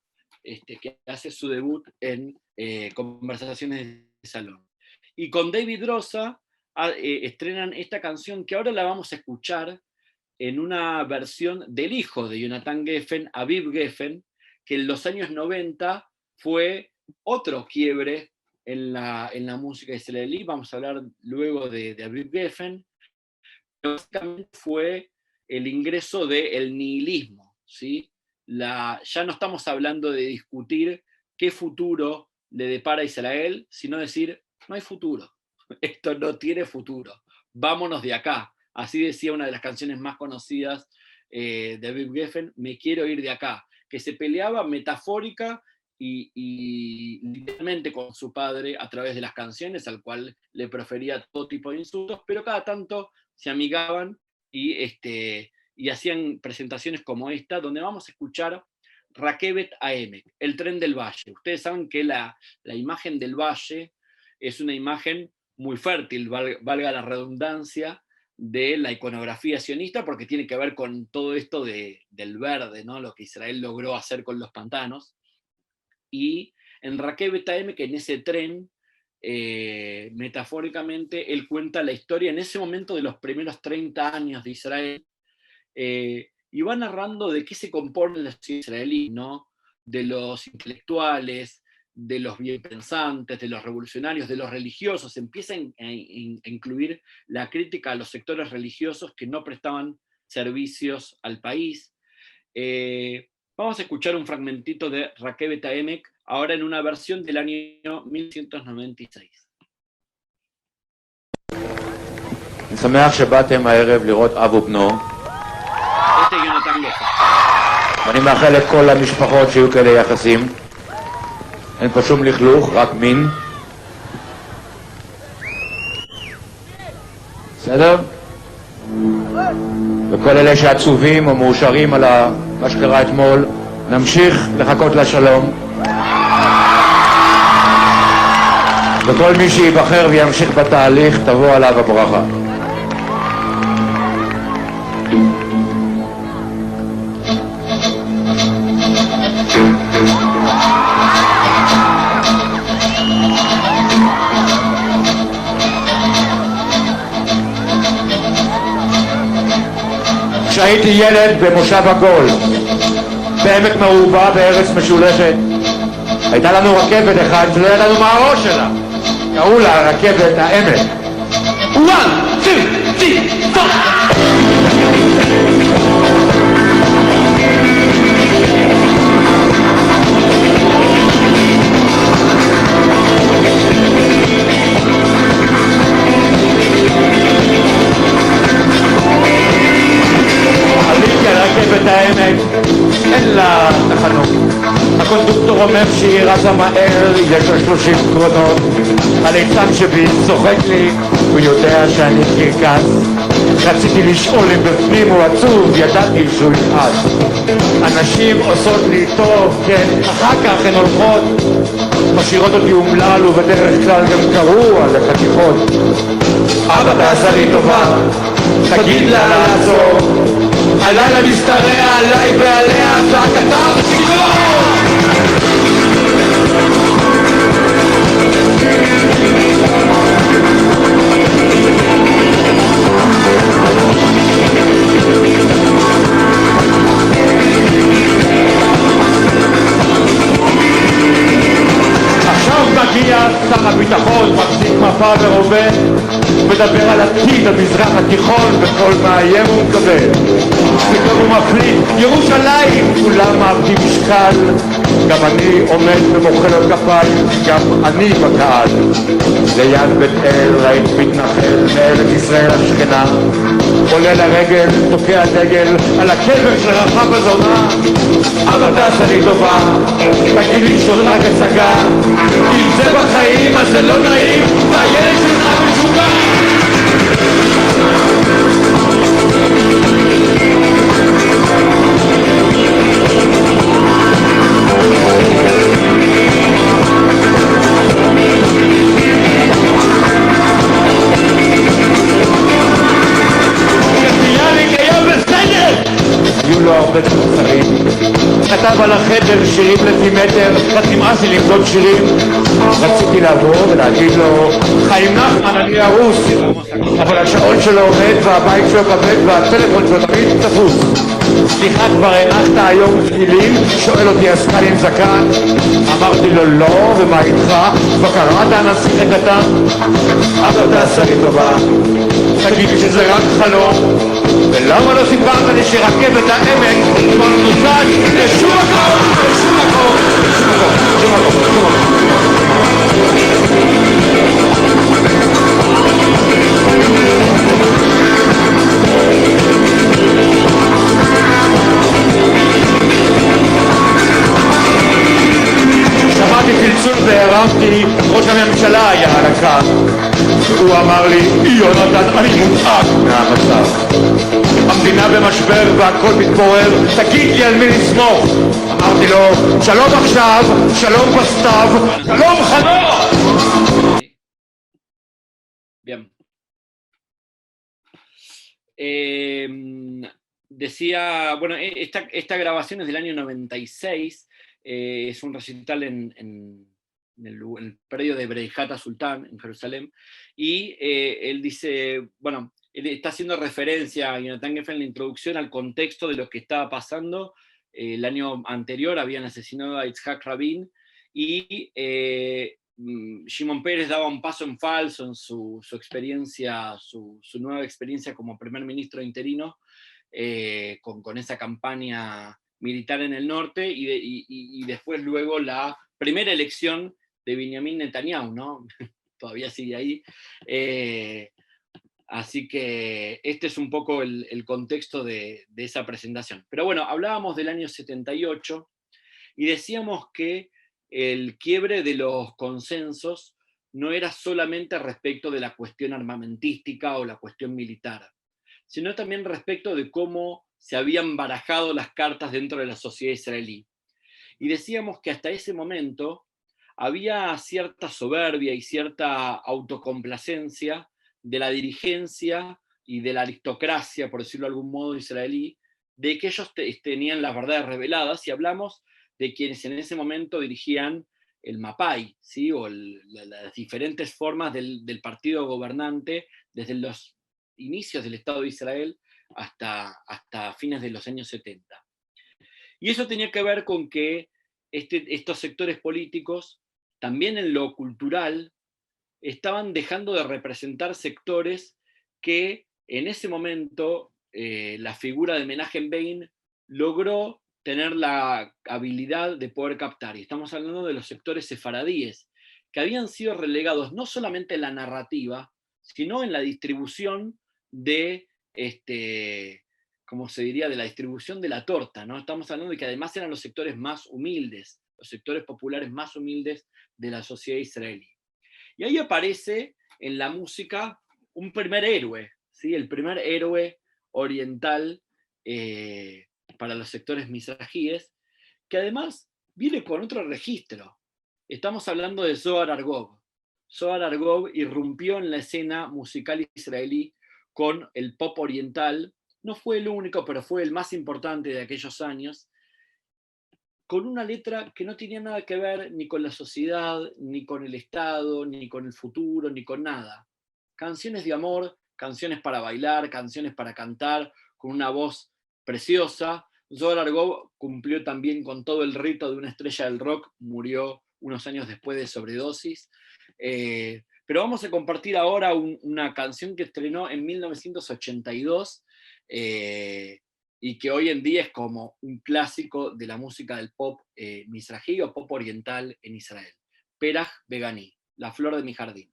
que hace su debut en Conversaciones de Salón. Y con David Droza estrenan esta canción que ahora la vamos a escuchar en una versión del hijo de Jonathan Geffen, Aviv Geffen, que en los años 90 fue otro quiebre en la música israelí. Vamos a hablar luego de Aviv Geffen. Básicamente fue el ingreso del nihilismo, ¿sí? Ya no estamos hablando de discutir qué futuro le depara a Israel, sino decir, no hay futuro, esto no tiene futuro, vámonos de acá. Así decía una de las canciones más conocidas de Aviv Geffen, me quiero ir de acá, que se peleaba metafórica y literalmente con su padre a través de las canciones, al cual le profería todo tipo de insultos, pero cada tanto se amigaban y hacían presentaciones como esta, donde vamos a escuchar Rakebet Haemek, el tren del valle. Ustedes saben que la imagen del valle es una imagen muy fértil, valga la redundancia, de la iconografía sionista, porque tiene que ver con todo esto del verde, ¿no? Lo que Israel logró hacer con los pantanos. Y en Rakebet Haemek, en ese tren, metafóricamente, él cuenta la historia en ese momento de los primeros 30 años de Israel, y va narrando de qué se compone la sociedad israelí, ¿no? De los intelectuales, de los bienpensantes, de los revolucionarios, de los religiosos. Empieza a incluir la crítica a los sectores religiosos que no prestaban servicios al país. Vamos a escuchar un fragmentito de Rakebet Haemek, ahora en una versión del año 1996. אני שמח שבאתם הערב לראות אב ובנו. ואני מאחל לכל המשפחות שיהיו כאלה יחסים. אין פה שום לכלוך, רק מין. בסדר? וכל אלה שעצובים או מאושרים על מה שקרה אתמול, נמשיך לחכות לשלום. וכל מי שיבחר וימשיך בתהליך, תבוא עליו הברכה. כשהייתי ילד במושב עגול, בעמק מרובע בארץ משולשת, הייתה לנו רכבת אחת שלא ידע לנו מה הראש שלה. קראו לה רכבת העמק. 1, 2, 3, 4! עליתי על רכבת העמק, אין לה תחנות. הקונדוקטור אומר שהיא רזה מהר, יש לה 30 קרונות. הליצן שבי צוחק לי, הוא יודע שאני קרקס. רציתי לשאול אם בפנים הוא עצוב, ידעתי שהוא יכעס. אנשים עושות לי טוב, כן, אחר כך הן הולכות, משאירות אותי אומלל, ובדרך כלל גם קראו על החתיכות. אבא תעשה לי טובה, תגיד לה לעצור, הלילה משתרע עליי ועליה, צעקתה בשיגור! עפר ורובה, מדבר על עתיד המזרח התיכון וכל מאיים ומקבל. וגם הוא מפליט, ירושלים, כולם מאבדים משקל. גם אני עומד ומוחא לו כפיים, גם אני בקהל. ליד בית אל ראית מתנחל מארץ ישראל השכנה, עולה לרגל, תוקע דגל על הקבר של רחב הזונה. אבל תעשה לי טובה, תגיד לי שזאת רק הצגה, אם זה בחיים אז זה לא נעים, והילד שלך משוגע. היו לו הרבה תוצרים, כתב על החדר שירים לפי מטר, רק נמאס לי למדוד שירים. רציתי לעבור ולהגיד לו, חיים נחמן, אני ארוס, אבל השעון שלו עומד והבית שלו כבד והטלפון שלו תמיד תפוס. סליחה, כבר הנחת היום תפילין? שואל אותי עסקן עם זקן. אמרתי לו לא, ומה איתך? כבר קראת הנסיך הקטן? אבל תעשה לי טובה, תגיד לי שזה רק חלום, ולמה לא סיפרת לי שרכבת העמק כבר נוסעת לשום מקום, לשום מקום, לשום מקום, לשום שמעתי צלצול והרמתי, ראש הממשלה היה על הקו. הוא אמר לי, יונתן, אני מודאג מהמצב. המדינה במשבר והכל מתפורר, תגיד לי על מי לסמוך. אמרתי לו, שלום עכשיו, שלום בסתיו, שלום חנוך. Bien. Decía, bueno, esta grabación es del año 96, es un recital en el predio de Breihat Sultán, en Jerusalén, y él dice, bueno, él está haciendo referencia a Jonathan Geffen en la introducción al contexto de lo que estaba pasando. El año anterior habían asesinado a Yitzhak Rabin, y Shimon Peres daba un paso en falso en su experiencia, su nueva experiencia como primer ministro interino, con esa campaña militar en el norte, y después luego la primera elección de Benjamin Netanyahu, ¿no? Todavía sigue ahí. Así que este es un poco el contexto de esa presentación. Pero bueno, hablábamos del año 78 y decíamos que el quiebre de los consensos no era solamente respecto de la cuestión armamentística o la cuestión militar, sino también respecto de cómo se habían barajado las cartas dentro de la sociedad israelí. Y decíamos que hasta ese momento había cierta soberbia y cierta autocomplacencia de la dirigencia y de la aristocracia, por decirlo de algún modo, israelí, de que ellos tenían las verdades reveladas, y hablamos de quienes en ese momento dirigían el Mapai, ¿sí? O las diferentes formas del partido gobernante desde los inicios del Estado de Israel hasta fines de los años 70. Y eso tenía que ver con que estos sectores políticos, también en lo cultural, estaban dejando de representar sectores que en ese momento la figura de Menachem Begin logró tener la habilidad de poder captar. Y estamos hablando de los sectores sefaradíes, que habían sido relegados no solamente en la narrativa, sino en la distribución de, como se diría, de la distribución de la torta, ¿no? Estamos hablando de que además eran los sectores más humildes, los sectores populares más humildes de la sociedad israelí. Y ahí aparece en la música un primer héroe, ¿sí? El primer héroe oriental para los sectores mizrajíes, que además viene con otro registro. Estamos hablando de Zohar Argov. Zohar Argov irrumpió en la escena musical israelí con el pop oriental. No fue el único, pero fue el más importante de aquellos años, con una letra que no tenía nada que ver ni con la sociedad, ni con el Estado, ni con el futuro, ni con nada. Canciones de amor, canciones para bailar, canciones para cantar, con una voz preciosa. Zohar Argov cumplió también con todo el rito de una estrella del rock, murió unos años después de sobredosis. Pero Pero vamos a compartir ahora una canción que estrenó en 1982 y que hoy en día es como un clásico de la música del pop mizrahi o pop oriental en Israel. Perach Begani, La flor de mi jardín.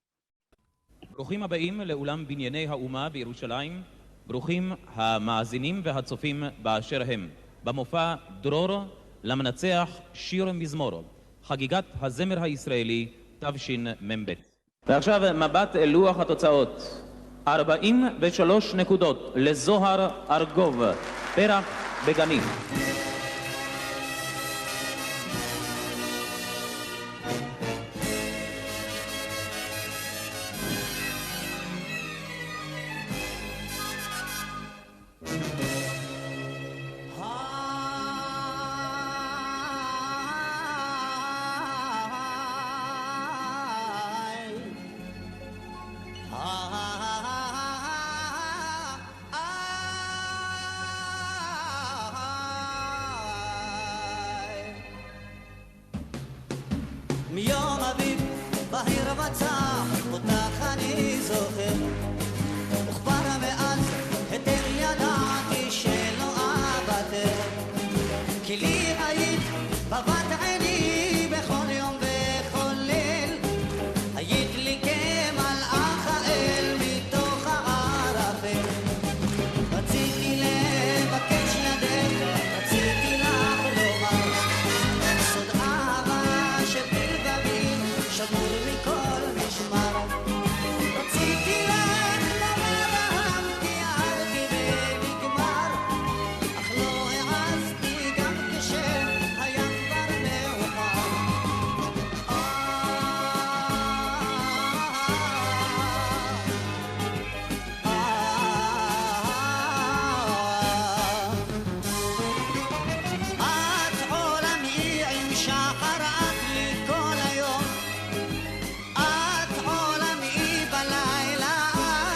ברוכים הבאים לאולם בנייני האומה בירושלים, ברוכים המאזינים והצופים באשר הם. במופע דרור למנצח שיר מזמור, חגיגת הזמר הישראלי תשמ"ב. ועכשיו מבט אל לוח התוצאות. 43 נקודות לזוהר ארגוב, פרח בגני. מיום אביב בהיר בצח אותך אני זוכר וכבר מאז היטב ידעתי שלא אוותר כי לי היית בבת עיני בכל יום וכל ליל היית לי כמלאך האל מתוך הערפל רציתי לבקש ידך רציתי לך לומר סוד אהבה שבלבבי שמור מכל משמר רציתי לך לומר אהבתי אהבתי ונגמר אך לא העזתי גם כשהיה כבר מאוחר את עולמי עם שחר את לי כל היום את עולמי בלילה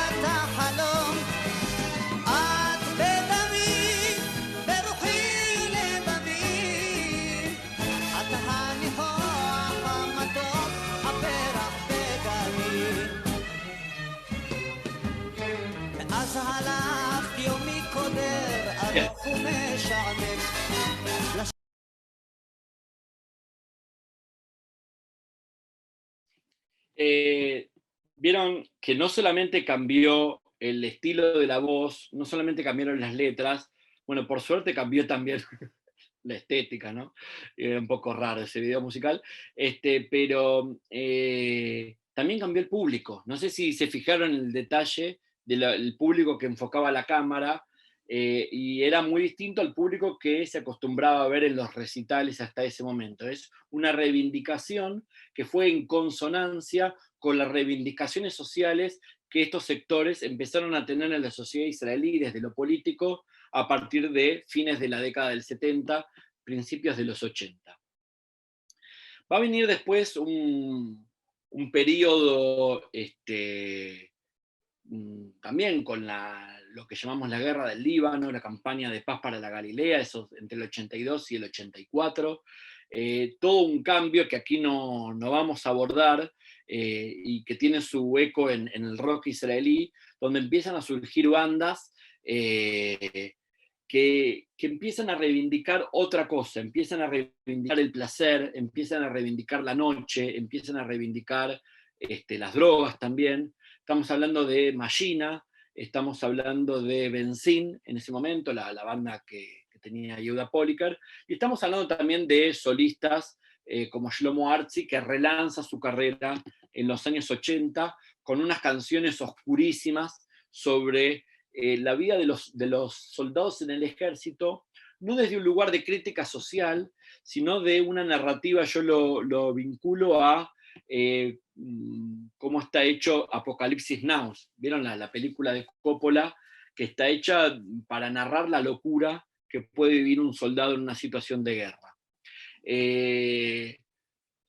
את החלום את בדמי ברוחי לבבי את הניחוח המתוק הפרח בגני מאז הלכת יומי קודר ארוך ומשעמם Vieron que no solamente cambió el estilo de la voz, no solamente cambiaron las letras, bueno, por suerte cambió también la estética, ¿no? Un poco raro ese video musical, pero también cambió el público. No sé si se fijaron en el detalle del público que enfocaba la cámara, y era muy distinto al público que se acostumbraba a ver en los recitales hasta ese momento. Es una reivindicación que fue en consonancia con las reivindicaciones sociales que estos sectores empezaron a tener en la sociedad israelí desde lo político a partir de fines de la década del 70, principios de los 80. Va a venir después un periodo también con lo que llamamos la guerra del Líbano, la campaña de paz para la Galilea, eso entre el 82 y el 84, todo un cambio que aquí no vamos a abordar, y que tiene su eco en el rock israelí, donde empiezan a surgir bandas que empiezan a reivindicar otra cosa, empiezan a reivindicar el placer, empiezan a reivindicar la noche, empiezan a reivindicar las drogas también. Estamos hablando de Machina, estamos hablando de Benzín en ese momento, la banda que tenía Yehuda Poliker, y estamos hablando también de solistas como Shlomo Artzi, que relanza su carrera en los años 80 con unas canciones oscurísimas sobre la vida de los soldados en el ejército, no desde un lugar de crítica social, sino de una narrativa. Yo lo vinculo a cómo está hecho Apocalipsis Now. ¿Vieron la película de Coppola? Que está hecha para narrar la locura que puede vivir un soldado en una situación de guerra.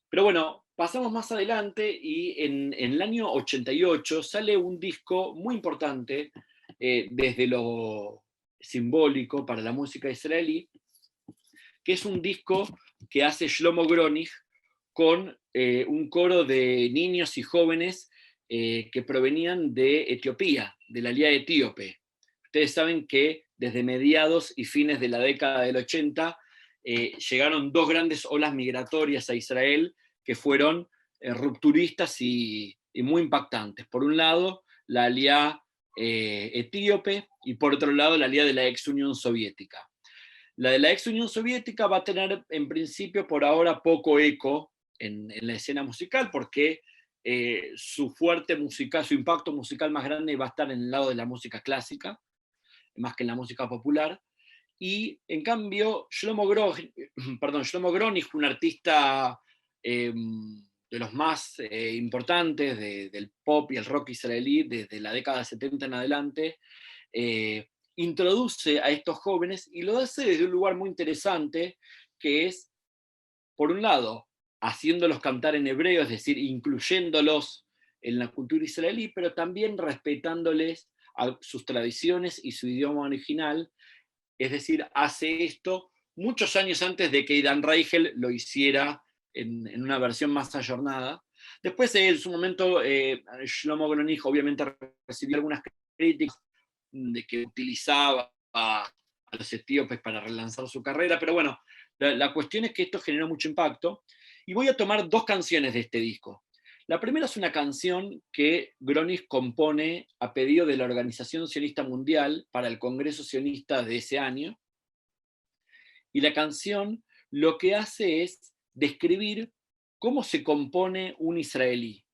Pero bueno, pasamos más adelante y en el año 88 sale un disco muy importante desde lo simbólico para la música israelí, que es un disco que hace Shlomo Gronig con un coro de niños y jóvenes que provenían de Etiopía, de la Aliyá etíope. Ustedes saben que desde mediados y fines de la década del 80 llegaron dos grandes olas migratorias a Israel que fueron rupturistas y muy impactantes. Por un lado, la Aliyá etíope, y por otro lado, la Aliyá de la ex Unión Soviética. La de la ex Unión Soviética va a tener, en principio, por ahora, poco eco en la escena musical, porque su fuerte musical, su impacto musical más grande va a estar en el lado de la música clásica, más que en la música popular. Y en cambio, Shlomo Gronig, un artista de los más importantes del pop y el rock israelí desde la década de 70 en adelante, introduce a estos jóvenes y lo hace desde un lugar muy interesante, que es, por un lado, haciéndolos cantar en hebreo, es decir, incluyéndolos en la cultura israelí, pero también respetándoles a sus tradiciones y su idioma original. Es decir, hace esto muchos años antes de que Idan Reichel lo hiciera en una versión más ayornada. Después, en su momento, Shlomo Gronig obviamente recibió algunas críticas de que utilizaba a los etíopes para relanzar su carrera, pero bueno, la cuestión es que esto generó mucho impacto, y voy a tomar dos canciones de este disco. La primera es una canción que Gronig compone a pedido de la Organización Sionista Mundial para el Congreso Sionista de ese año, y la canción lo que hace es describir cómo se compone un israelí.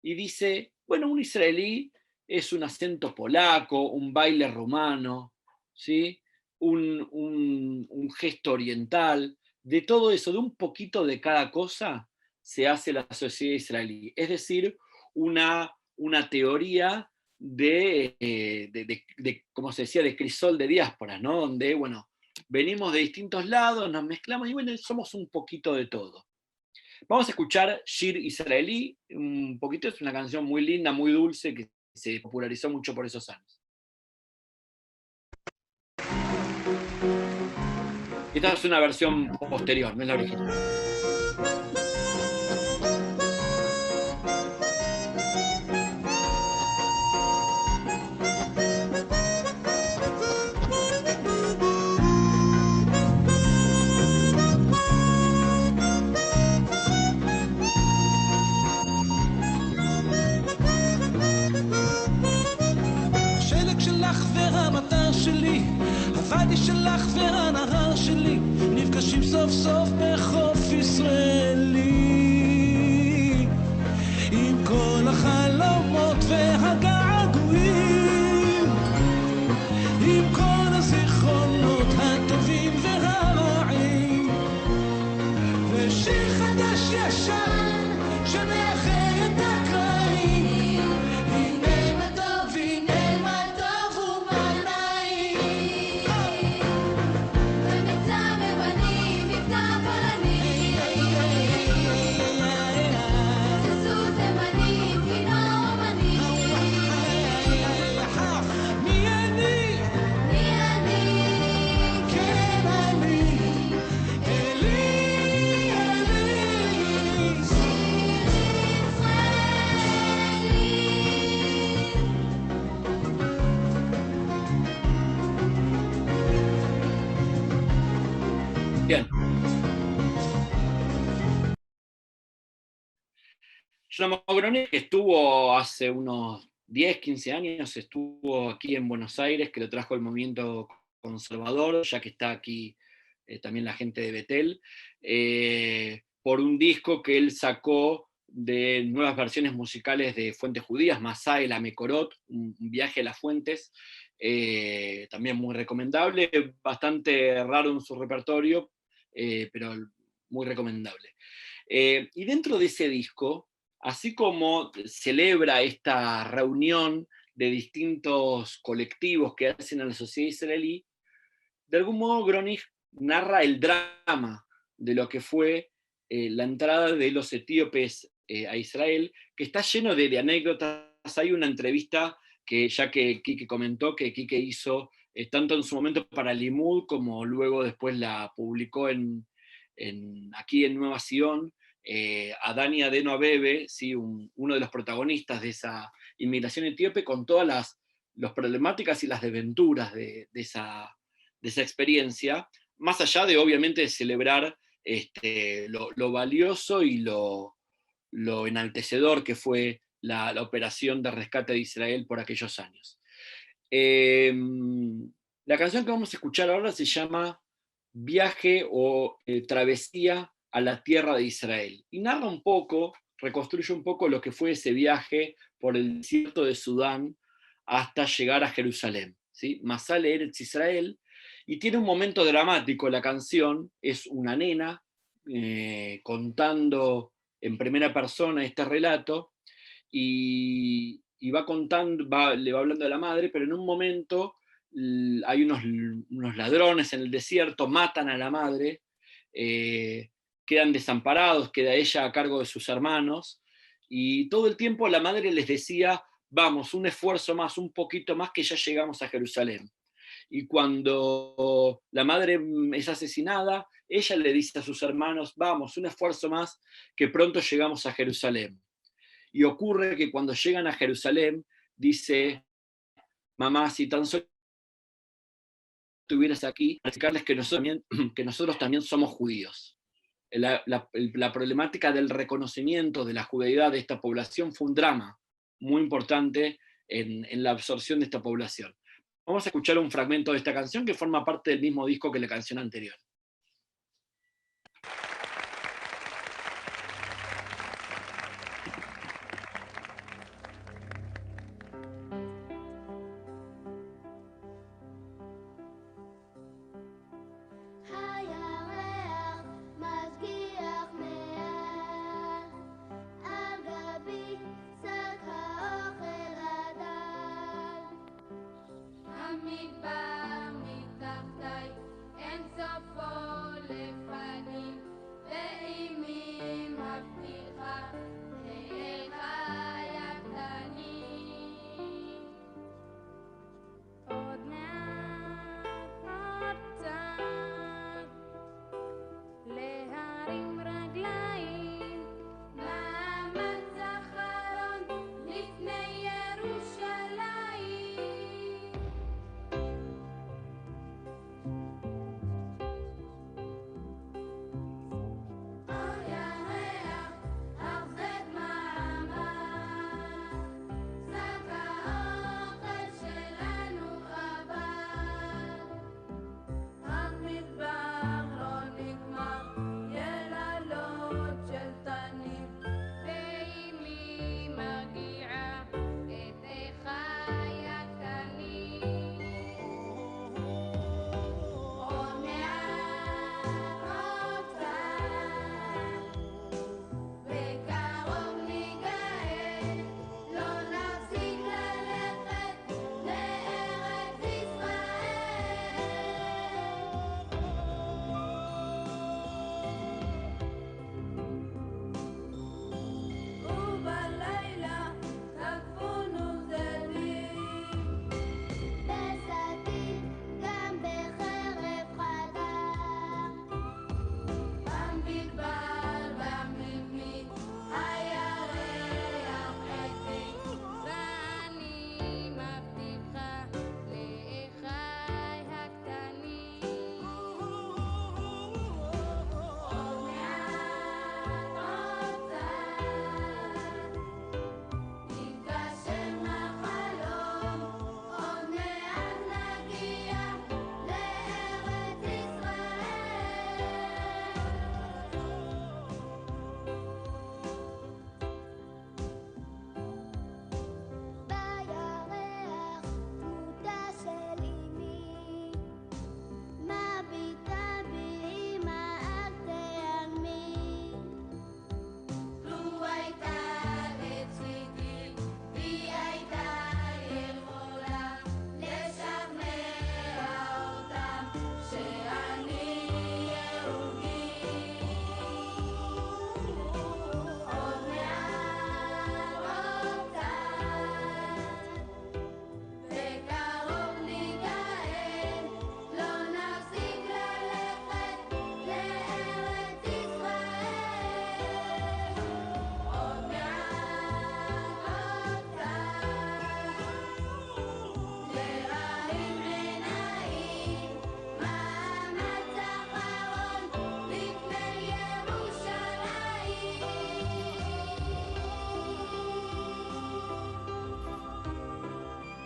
Y dice, bueno, un israelí es un acento polaco, un baile rumano, ¿sí? un gesto oriental, de todo eso, de un poquito de cada cosa, se hace la sociedad israelí. Es decir, una teoría de como se decía, de crisol de diásporas, ¿no? Donde, bueno, venimos de distintos lados, nos mezclamos y bueno, somos un poquito de todo. Vamos a escuchar Shir Israelí, un poquito, es una canción muy linda, muy dulce, que se popularizó mucho por esos años. Esta es una versión posterior, no es la original. השלג שלך והמטר שלי, הוואדי שלך והנהר שלי, נפגשים סוף סוף בחוף ישראלי, עם כל החלומות והגעגועים, עם כל הזיכרונות הטובים והרעים, ושיר חדש ישן שמאחר את הקרעים. הנה מה טוב, הנה מה טוב ומה נעים, במבצע מבנים, מבצע פולני, ששו תימנים, פינה אומנים. מי אני? מי אני? כן אני, אלי, אלי, שיר ישראלי. Bien. Shlomo Gronig estuvo hace unos 10, 15 años, estuvo aquí en Buenos Aires, que lo trajo el movimiento conservador, ya que está aquí también la gente de Betel, por un disco que él sacó de nuevas versiones musicales de fuentes judías, Masá el Amekorot, un viaje a las fuentes, también muy recomendable, bastante raro en su repertorio, pero muy recomendable. Y dentro de ese disco, así como celebra esta reunión de distintos colectivos que hacen a la sociedad israelí, de algún modo Gronig narra el drama de lo que fue la entrada de los etíopes a Israel, que está lleno de anécdotas. Hay una entrevista que, ya que Quique comentó, que Quique hizo tanto en su momento para Limud, como luego después la publicó aquí en Nueva Sion, Adán y Adeno Abebe, ¿sí? Uno de los protagonistas de esa inmigración etíope, con todas las problemáticas y las desventuras de esa experiencia, más allá de obviamente de celebrar lo valioso y lo enaltecedor que fue la operación de rescate de Israel por aquellos años. La canción que vamos a escuchar ahora se llama Viaje o Travesía a la Tierra de Israel, y narra un poco, reconstruye un poco lo que fue ese viaje por el desierto de Sudán hasta llegar a Jerusalén, ¿sí? Masale Eretz Israel, y tiene un momento dramático la canción, es una nena contando en primera persona este relato, y va contando, le va hablando a la madre, pero en un momento hay unos ladrones en el desierto, matan a la madre, quedan desamparados, queda ella a cargo de sus hermanos, y todo el tiempo la madre les decía, vamos, un esfuerzo más, un poquito más, que ya llegamos a Jerusalén. Y cuando la madre es asesinada, ella le dice a sus hermanos, vamos, un esfuerzo más, que pronto llegamos a Jerusalén. Y ocurre que cuando llegan a Jerusalén, dice, mamá, si tan solo estuvieras aquí, explicarles que nosotros también somos judíos. La problemática del reconocimiento de la judeidad de esta población fue un drama muy importante en la absorción de esta población. Vamos a escuchar un fragmento de esta canción que forma parte del mismo disco que la canción anterior. המדבר מתחתיי, אין סופו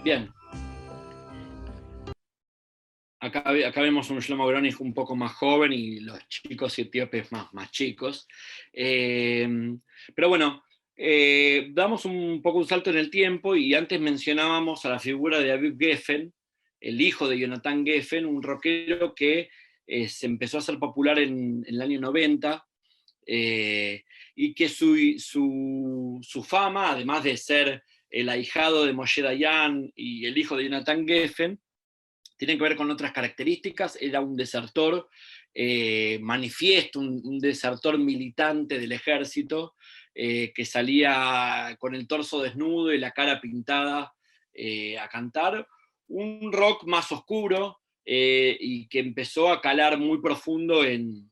Bien. Acá vemos un Shlomo Gronig un poco más joven y los chicos etíopes más chicos. Pero bueno, damos un poco un salto en el tiempo y antes mencionábamos a la figura de Aviv Geffen, el hijo de Jonathan Geffen, un rockero que se empezó a hacer popular en el año 90 y que su fama, además de ser el ahijado de Moshe Dayan y el hijo de Jonathan Geffen, tiene que ver con otras características. Era un desertor manifiesto, un desertor militante del ejército, que salía con el torso desnudo y la cara pintada a cantar. Un rock más oscuro y que empezó a calar muy profundo en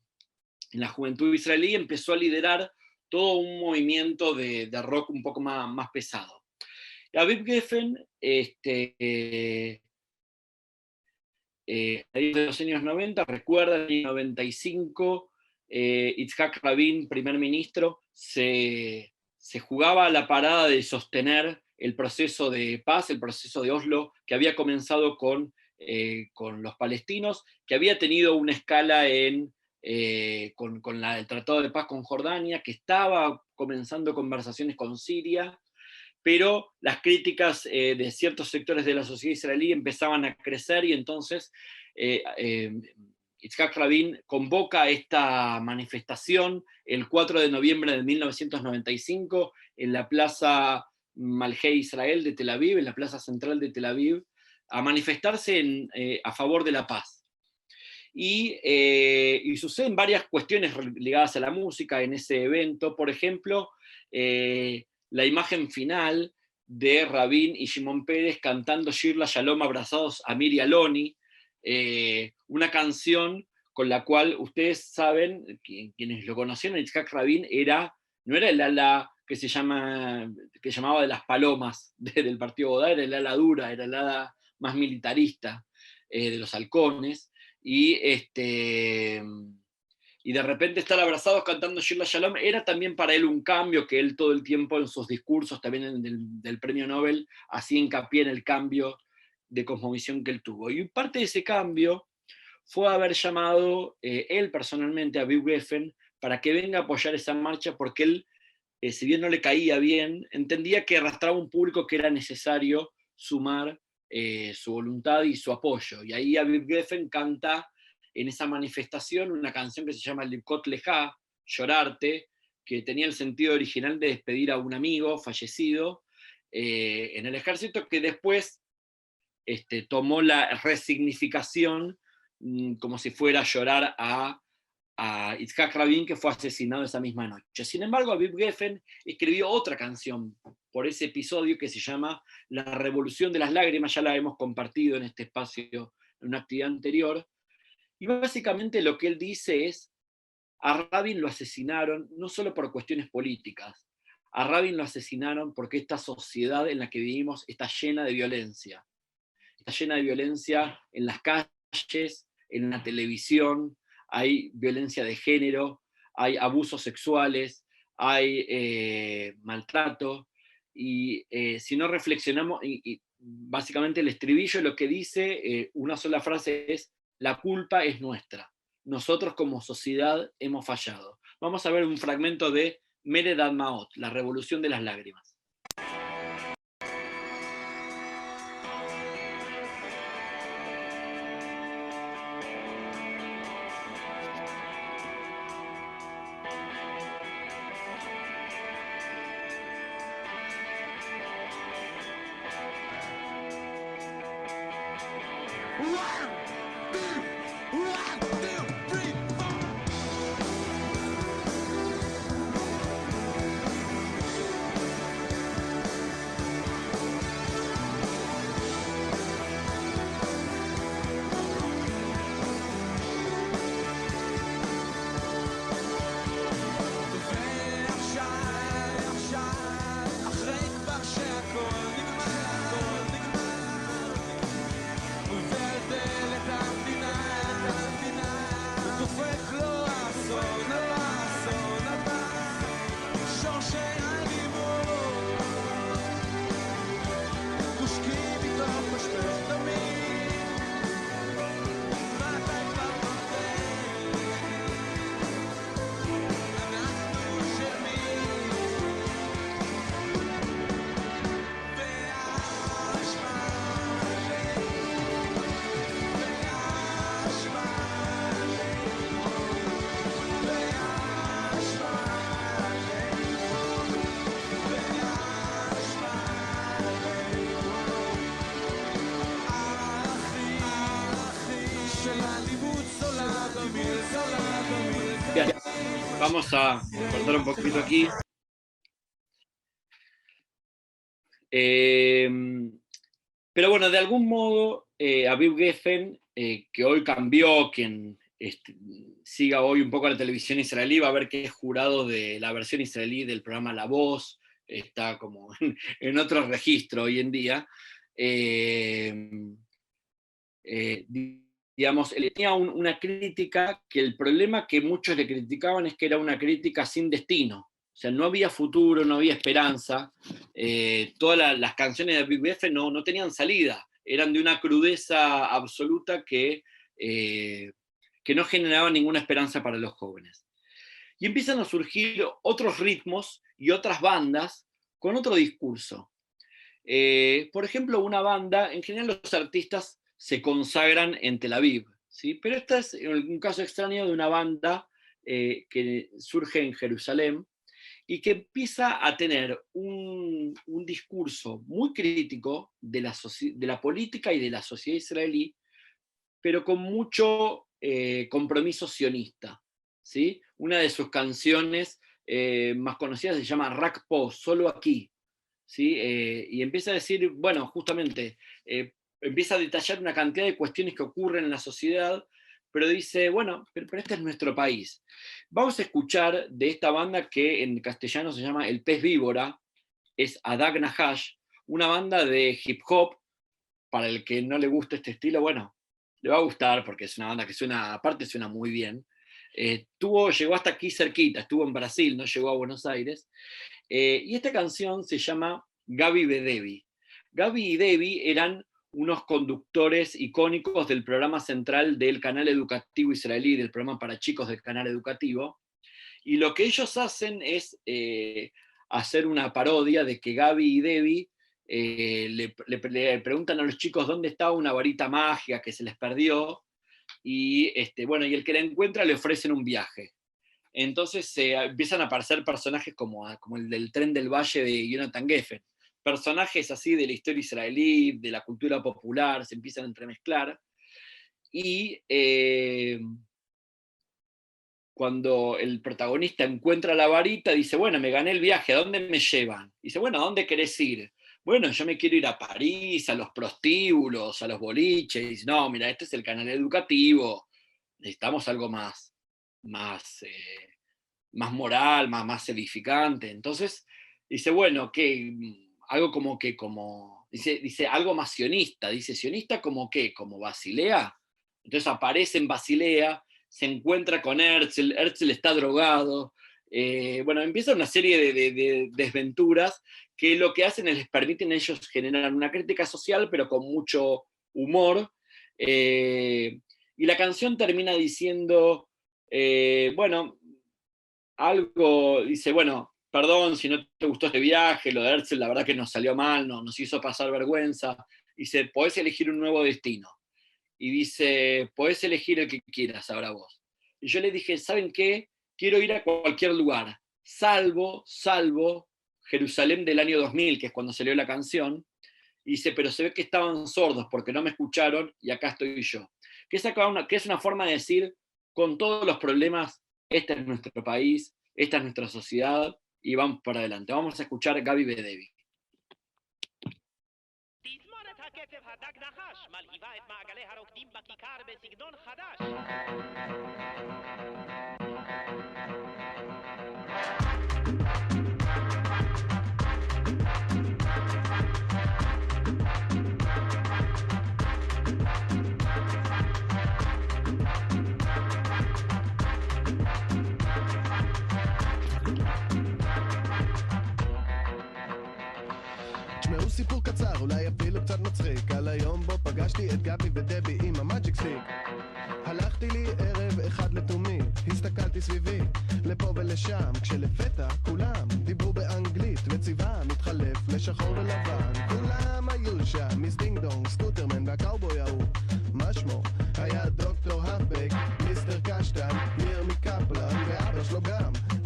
la juventud israelí, empezó a liderar todo un movimiento de rock un poco más pesado. Aviv Geffen, de los años 90, recuerda, en el 95, Yitzhak Rabin, primer ministro, se jugaba la parada de sostener el proceso de paz, el proceso de Oslo, que había comenzado con los palestinos, que había tenido una escala con el Tratado de Paz con Jordania, que estaba comenzando conversaciones con Siria, pero las críticas de ciertos sectores de la sociedad israelí empezaban a crecer y entonces Yitzhak Rabin convoca esta manifestación el 4 de noviembre de 1995 en la Plaza Malhei Israel de Tel Aviv, en la plaza central de Tel Aviv, a manifestarse a favor de la paz. Y suceden varias cuestiones ligadas a la música en ese evento. Por ejemplo, la imagen final de Rabin y Shimon Peres cantando Shir LaShalom abrazados a Miri Aloni, una canción con la cual ustedes saben, quienes lo conocieron, Yitzhak Rabin no era el ala que llamaba de las palomas del partido Bodá, era el ala dura, era el ala más militarista de los halcones, y de repente estar abrazados cantando Shir LaShalom era también para él un cambio, que él todo el tiempo en sus discursos, también del premio Nobel, hacía hincapié en el cambio de cosmovisión que él tuvo. Y parte de ese cambio fue haber llamado él personalmente a Aviv Geffen para que venga a apoyar esa marcha, porque él, si bien no le caía bien, entendía que arrastraba un público que era necesario sumar su voluntad y su apoyo. Y ahí Aviv Geffen canta en esa manifestación una canción que se llama Livkot Leja, Llorarte, que tenía el sentido original de despedir a un amigo fallecido en el ejército, que después tomó la resignificación como si fuera a llorar a Yitzhak Rabin, que fue asesinado esa misma noche. Sin embargo, Aviv Geffen escribió otra canción por ese episodio que se llama La Revolución de las Lágrimas, ya la hemos compartido en este espacio en una actividad anterior, y básicamente lo que él dice es: a Rabin lo asesinaron no solo por cuestiones políticas, a Rabin lo asesinaron porque esta sociedad en la que vivimos está llena de violencia. Está llena de violencia en las calles, en la televisión, hay violencia de género, hay abusos sexuales, hay maltrato, y si no reflexionamos, y básicamente el estribillo lo que dice, una sola frase es: la culpa es nuestra. Nosotros como sociedad hemos fallado. Vamos a ver un fragmento de Mered Admaot, La Revolución de las Lágrimas. שהכל נגמר, ובדלת Bien, vamos a cortar un poquito aquí. Pero bueno, de algún modo, Aviv Geffen, que hoy cambió, quien siga hoy un poco la televisión israelí, va a ver que es jurado de la versión israelí del programa La Voz, está como en otro registro hoy en día. Digamos, él tenía una crítica que el problema que muchos le criticaban es que era una crítica sin destino. O sea, no había futuro, no había esperanza. Todas las canciones de Aviv Geffen no tenían salida. Eran de una crudeza absoluta que no generaba ninguna esperanza para los jóvenes. Y empiezan a surgir otros ritmos y otras bandas con otro discurso. Por ejemplo, una banda, en general los artistas se consagran en Tel Aviv, ¿sí? Pero este es un caso extraño de una banda que surge en Jerusalén y que empieza a tener un discurso muy crítico de la política y de la sociedad israelí, pero con mucho compromiso sionista, ¿sí? Una de sus canciones más conocidas se llama Rak Po, solo aquí, ¿sí? Y empieza a decir, bueno, justamente, empieza a detallar una cantidad de cuestiones que ocurren en la sociedad, pero dice, bueno, pero este es nuestro país. Vamos a escuchar de esta banda que en castellano se llama El Pez Víbora, es Adag Nahash, una banda de hip hop. Para el que no le gusta este estilo, bueno, le va a gustar porque es una banda que aparte suena muy bien. Llegó hasta aquí cerquita, estuvo en Brasil, no llegó a Buenos Aires. Y esta canción se llama Gabi Bedevi. Gabi y Devi eran unos conductores icónicos del programa central del canal educativo israelí, del programa para chicos del canal educativo, y lo que ellos hacen es hacer una parodia de que Gabi y Devi le preguntan a los chicos dónde está una varita mágica que se les perdió, y bueno, y el que la encuentra le ofrecen un viaje. Entonces empiezan a aparecer personajes como el del Tren del Valle de Jonathan Geffen, personajes así de la historia israelí, de la cultura popular, se empiezan a entremezclar, y cuando el protagonista encuentra la varita, dice, bueno, me gané el viaje, ¿a dónde me llevan? Dice, bueno, ¿a dónde querés ir? Bueno, yo me quiero ir a París, a los prostíbulos, a los boliches. Dice, no, mira, este es el canal educativo, necesitamos algo más moral, más edificante. Entonces, dice, bueno, dice algo más sionista, dice, sionista como qué, como Basilea. Entonces aparece en Basilea, se encuentra con Herzl está drogado, bueno, empieza una serie de desventuras que lo que hacen es les permiten a ellos generar una crítica social, pero con mucho humor, y la canción termina diciendo, bueno, algo, dice, bueno, perdón si no te gustó este viaje, lo de Herzl la verdad que nos salió mal, nos hizo pasar vergüenza. Dice, podés elegir un nuevo destino. Y dice, podés elegir el que quieras ahora vos. Y yo le dije, ¿saben qué? Quiero ir a cualquier lugar, salvo Jerusalén del año 2000, que es cuando salió la canción. Y dice, pero se ve que estaban sordos porque no me escucharon y acá estoy yo. Que es una forma de decir, con todos los problemas, este es nuestro país, esta es nuestra sociedad, y vamos para adelante. Vamos a escuchar Gabi Bedevi. הכתב הדג נחש, מלהיבה את מעגלי הרוקדים בכיכר בסגנון חדש. תשמעו סיפור קצר, אולי אפילו קצת מצחיק, על היום בו פגשתי את גבי ודבי עם המאג'יק סטיק. הלכתי לי ערב אחד לתומי, הסתכלתי סביבי, לפה ולשם, כשלפתע כולם דיברו באנגלית, וצבעם מתחלף לשחור ולבן. כולם היו שם, מיס דינג דונג, סקוטרמן והקאובוי ההוא. מה שמו? היה דוקטור האפבק, מיסטר קשטן, ניר מקפלן, ואבא שלו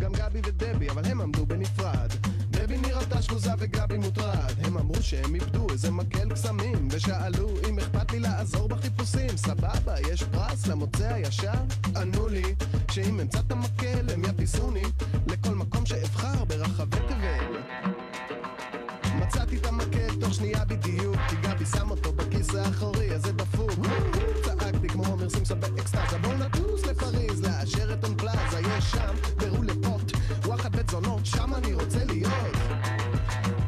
גם גבי ודבי, אבל הם עמדו בנפרד. דבי נראתה שחוזה וגבי מוטרד, הם אמרו שהם איבדו איזה מקל קסמים, ושאלו אם אכפת לי לעזור בחיפושים. סבבה, יש פרס למוצא הישר? ענו לי שאם אמצא את המקל הם יפיסוני לכל מקום שאבחר ברחבי תבל. מצאתי את המקל תוך שנייה בדיוק, כי גבי שם אותו בכיס האחורי, אז זה דפוק. צעקתי כמו הומר סימפסון באקסטאזה, בואו נטוס לפריז, לאשר את און פלאזה, יש שם פרו לפוט, וואחד בית זונות, שם אני רוצה להיות.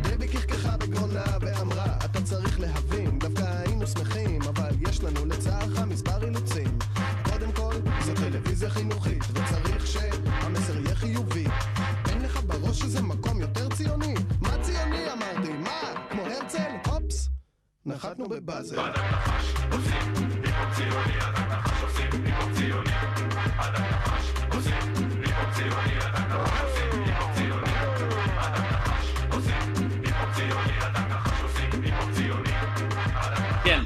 דבי כחככה בגרונה ואמרה, אתה צריך להבין, דווקא היינו שמחים, אבל יש לנו לצערך מספר אילוצים. קודם כל, זו טלוויזיה חינוכית, וצריך שהמסר יהיה חיובי. אין לך בראש שזה מקום יותר ציוני? מה ציוני אמרתי? מה? כמו הרצל? הופס, נחתנו בבאזל. עד הנחש עושים ביפוק ציוני, עד הנחש עושים ביפוק ציוני, עד הנחש עושים ביפוק ציוני, עד הנחש עושים ביפוק ציוני, עד הנחש עושים ביפוק ציוני, עד הנחש עושים ביפוק ציוני. כן.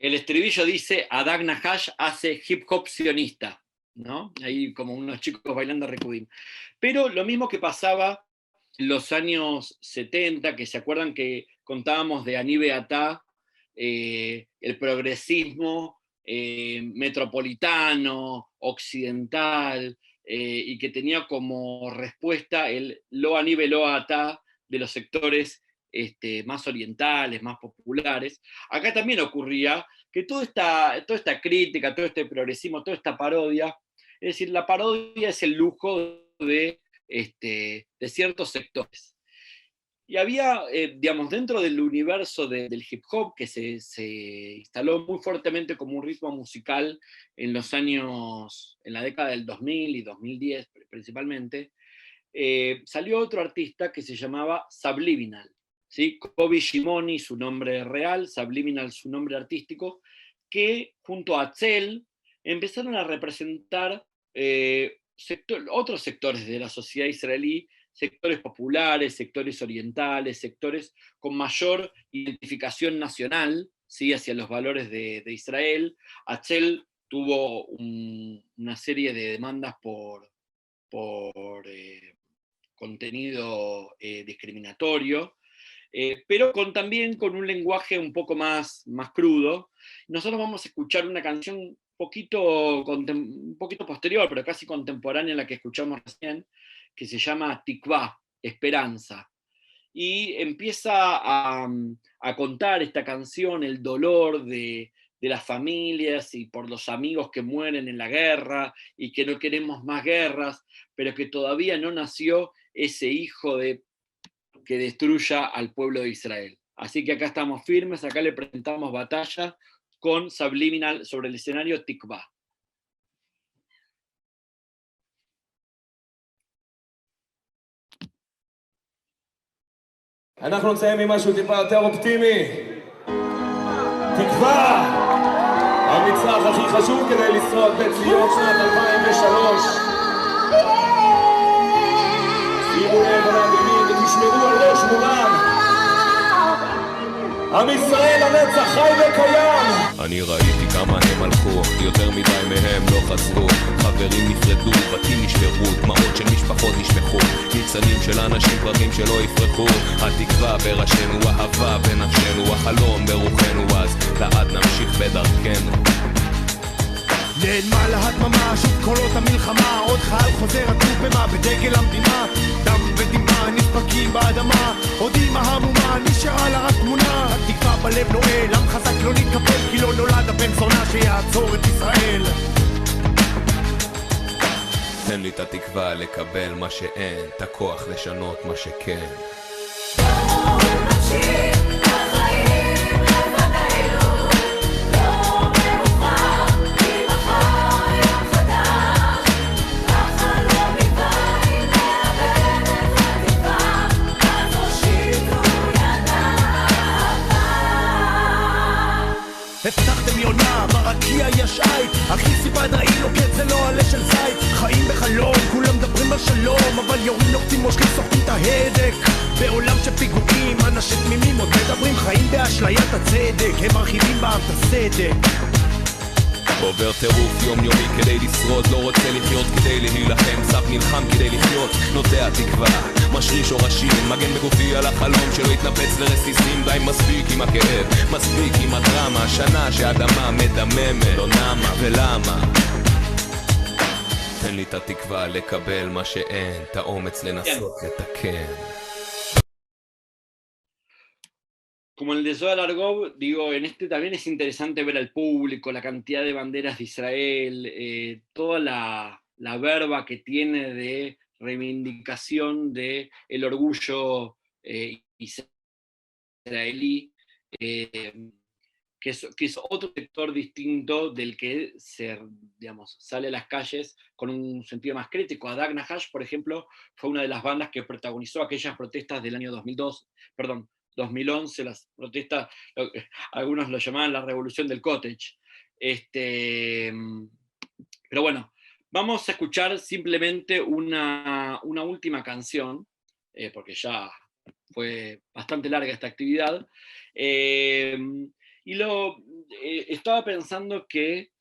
El estribillo dice, Adag Nahash hace hip hop sionista, ¿no? Ahí como unos chicos bailando recudim. Pero lo mismo que pasaba en los años 70, que se acuerdan que contábamos de Ani Beatá, el progresismo metropolitano, occidental, y que tenía como respuesta el Lo Ani Lo Atá de los sectores más orientales, más populares. Acá también ocurría que toda esta crítica, todo este progresismo, toda esta parodia, es decir, la parodia es el lujo de ciertos sectores. Y había, digamos, dentro del universo del hip hop, que se instaló muy fuertemente como un ritmo musical en la década del 2000 y 2010 principalmente, salió otro artista que se llamaba Subliminal. ¿Sí? Kobi Shimoni, su nombre real, Subliminal, su nombre artístico, que junto a Atzel empezaron a representar otros sectores de la sociedad israelí, sectores populares, sectores orientales, sectores con mayor identificación nacional, ¿sí? Hacia los valores de Israel. Atzel tuvo una serie de demandas por contenido discriminatorio, pero también con un lenguaje un poco más crudo. Nosotros vamos a escuchar una canción un poquito posterior, pero casi contemporánea a la que escuchamos recién, que se llama Tikvah, Esperanza. Y empieza a contar esta canción el dolor de las familias y por los amigos que mueren en la guerra y que no queremos más guerras, pero que todavía no nació ese hijo que destruya al pueblo de Israel. Así que acá estamos firmes, acá le presentamos Batalla con Subliminal sobre el escenario Tikvah. אנחנו נסיים עם משהו טיפה יותר אופטימי. תקווה! המצרך הכי חשוב כדי לשרוד בציון שנת 2003. שימו לב על המילים ותשמרו על ראש מורם. עם ישראל הנצח חי וקיים. אני ראיתי כמה הם הלכו, יותר מדי מהם לא חזרו. חברים נפרדו, בתים נשברו, דמעות של משפחות נשפכו, ניצנים של אנשים פרחים שלא יפרחו. התקווה בראשנו, אהבה בנפשנו, החלום ברוחנו, אז לעד נמשיך בדרכנו. נעלמה להדממה, שוב קולות המלחמה, עוד חייל חוזר עצוב במה בדגל המדינה, דם ודמעה נדפקים באדמה, עוד אמא המומה נשארה לה רק תמונה. התקווה בלב נועל, עם חזק לא נתקפל, כי לא נולד הבן זונה שיעצור את ישראל. תן לי את התקווה לקבל מה שאין, את הכוח לשנות מה שכן. הבטחתם יונה, ברקיע יש עית, הכי סיבה דאי לוקט זה לא עלה של זית. חיים בחלום, כולם מדברים בשלום, אבל יורים נוקטים מושכים סוחקים את ההדק. בעולם שפיגועים, אנשים תמימים עוד מדברים, חיים באשליית הצדק, הם מרחיבים בעם את הסדק. עובר טירוף יומיומי כדי לשרוד, לא רוצה לחיות כדי להילחם, סף נלחם כדי לחיות, נוטע תקווה, משרי שורשים, מגן בגופי על החלום שלא יתנפץ לרסיסים. די מספיק עם הכאב, מספיק עם הדרמה, שנה שהאדמה מדממת, לא נמה ולמה. תן לי את התקווה לקבל מה שאין, את האומץ לנסות לתקן. Como el de Zohar Argov, digo, en este también es interesante ver al público, la cantidad de banderas de Israel, toda la verba que tiene de reivindicación del orgullo israelí, que es otro sector distinto del que sale a las calles con un sentido más crítico. Hadag Nahash, por ejemplo, fue una de las bandas que protagonizó aquellas protestas del año 2011, las protestas, algunos lo llamaban la revolución del cottage. Pero bueno, vamos a escuchar simplemente una última canción, porque ya fue bastante larga esta actividad. Y estaba pensando que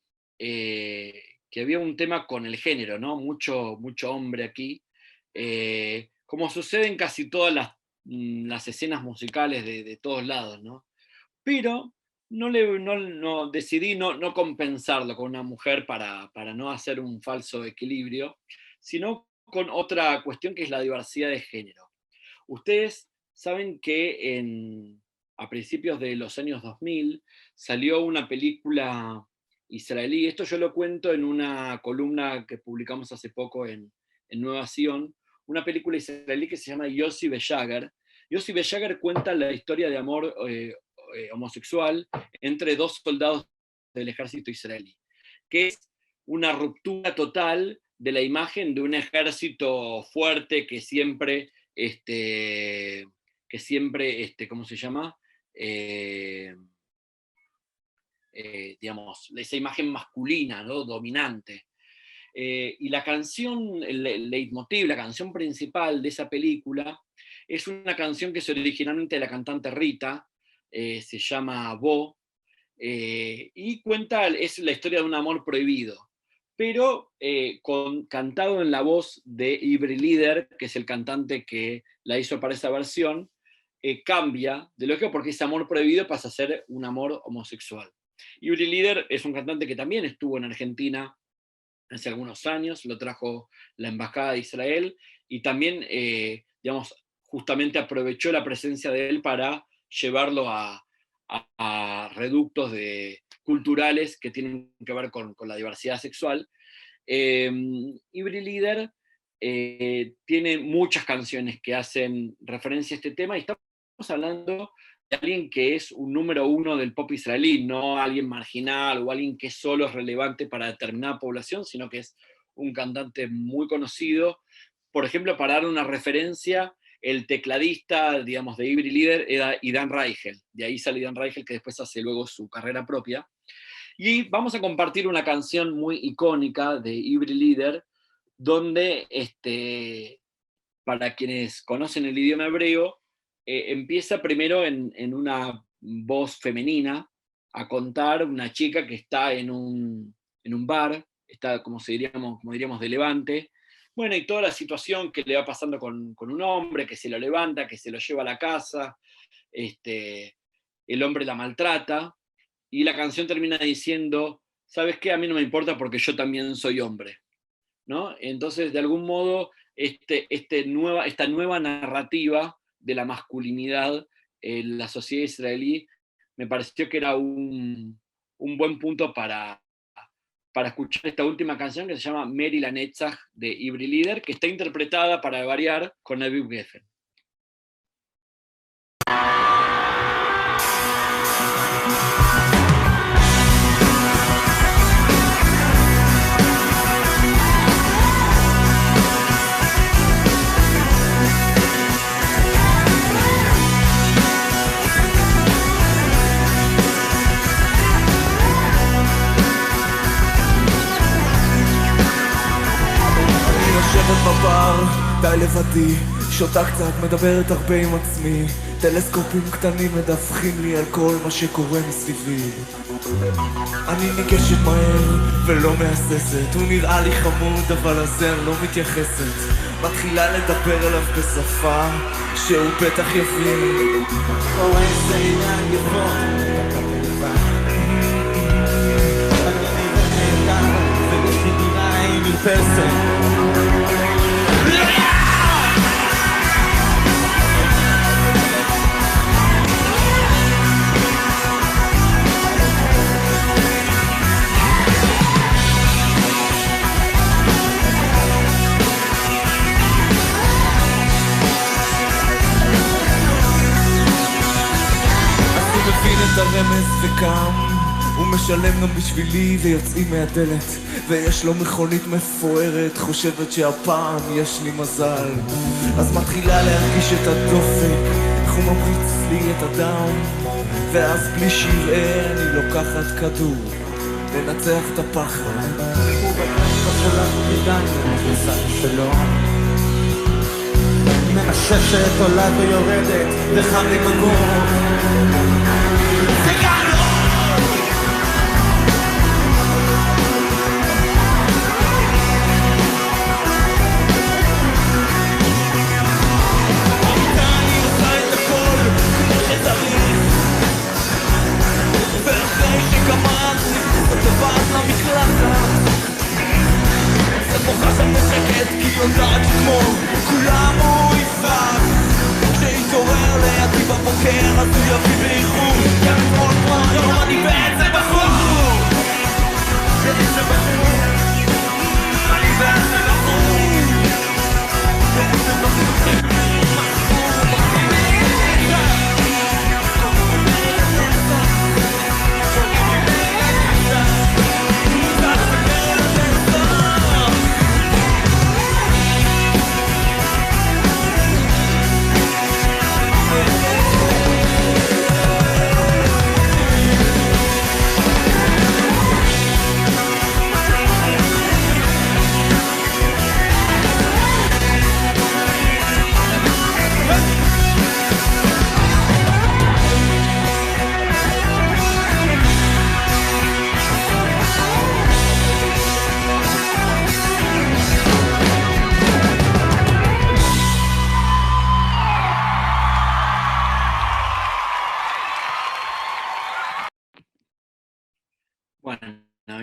había un tema con el género, ¿no? Mucho hombre aquí. Como sucede en casi todas las escenas musicales de todos lados, ¿no? Pero decidí no compensarlo con una mujer para no hacer un falso equilibrio, sino con otra cuestión que es la diversidad de género. Ustedes saben que a principios de los años 2000 salió una película israelí, esto yo lo cuento en una columna que publicamos hace poco en Nueva Sion, una película israelí que se llama Yossi Beyager. Yossi Beyager cuenta la historia de amor homosexual entre dos soldados del ejército israelí, que es una ruptura total de la imagen de un ejército fuerte que siempre, ¿cómo se llama? Digamos, esa imagen masculina, ¿no? Dominante. Y la canción, el leitmotiv, la canción principal de esa película, es una canción que es originalmente de la cantante Rita, se llama Bo, y es la historia de un amor prohibido, pero cantado en la voz de Ivry Lider, que es el cantante que la hizo para esa versión. Cambia de lógica porque ese amor prohibido pasa a ser un amor homosexual. Ivry Lider es un cantante que también estuvo en Argentina hace algunos años, lo trajo la Embajada de Israel, y también, justamente aprovechó la presencia de él para llevarlo a reductos culturales que tienen que ver con la diversidad sexual. Ivry Lider tiene muchas canciones que hacen referencia a este tema, y estamos hablando de alguien que es un número uno del pop israelí, no alguien marginal o alguien que solo es relevante para determinada población, sino que es un cantante muy conocido. Por ejemplo, para dar una referencia, el tecladista, digamos, de Ivry Lider era Idan Reichel. De ahí sale Idan Reichel, que después hace luego su carrera propia. Y vamos a compartir una canción muy icónica de Ivry Lider, donde, para quienes conocen el idioma hebreo, empieza primero en una voz femenina a contar una chica que está en un bar, está, como diríamos, de levante. Bueno, y toda la situación que le va pasando con un hombre, que se lo levanta, que se lo lleva a la casa, el hombre la maltrata, y la canción termina diciendo, ¿sabes qué? A mí no me importa porque yo también soy hombre, ¿no? Entonces, de algún modo, esta nueva narrativa de la masculinidad en la sociedad israelí me pareció que era un buen punto para escuchar esta última canción que se llama Meri la Netzach de Ivry Lider, que está interpretada, para variar, con Aviv Geffen. יושבת בבר, די לבדי, שותה קצת, מדברת הרבה עם עצמי. טלסקופים קטנים מדווחים לי על כל מה שקורה מסביבי. אני ניגשת מהר ולא מהססת, הוא נראה לי חמוד אבל לזה אני לא מתייחסת. מתחילה לדבר אליו בשפה שהוא בטח יבין. קורא איזה עניין יפות ויש לי דירה עם מרפסת. מבין את הרמז וקם, הוא משלם גם בשבילי ויוצאים מהדלת, ויש לו מכונית מפוארת, חושבת שהפעם יש לי מזל. אז מתחילה להרגיש את הדופק, איך הוא ממריץ לי את הדם, ואז בלי שיראה אני לוקחת כדור לנצח את הפחד. הוא בטח בשלב נידן ומכניסה שלו, מנששת עולה ויורדת וחם לי בגוף. ואחרי שגמרתי וטבעת למקלחת זה מוחה שם בשקט כי יודעת כמו כולם הוא יפק. כשיתעורר לידי בבוקר אז הוא יביא באיחור, גם אתמול כבר היום אני בעצם בחור. בעצם בחור אני בעצם בחור. בעצם בחור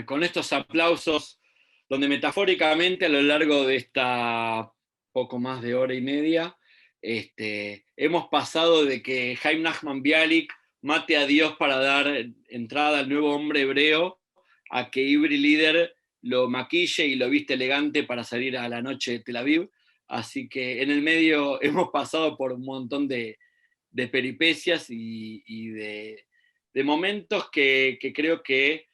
con estos aplausos, donde metafóricamente a lo largo de esta poco más de hora y media, hemos pasado de que Chaim Nachman Bialik mate a Dios para dar entrada al nuevo hombre hebreo, a que Ivry Líder lo maquille y lo viste elegante para salir a la noche de Tel Aviv. Así que en el medio hemos pasado por un montón de peripecias y de momentos que creo que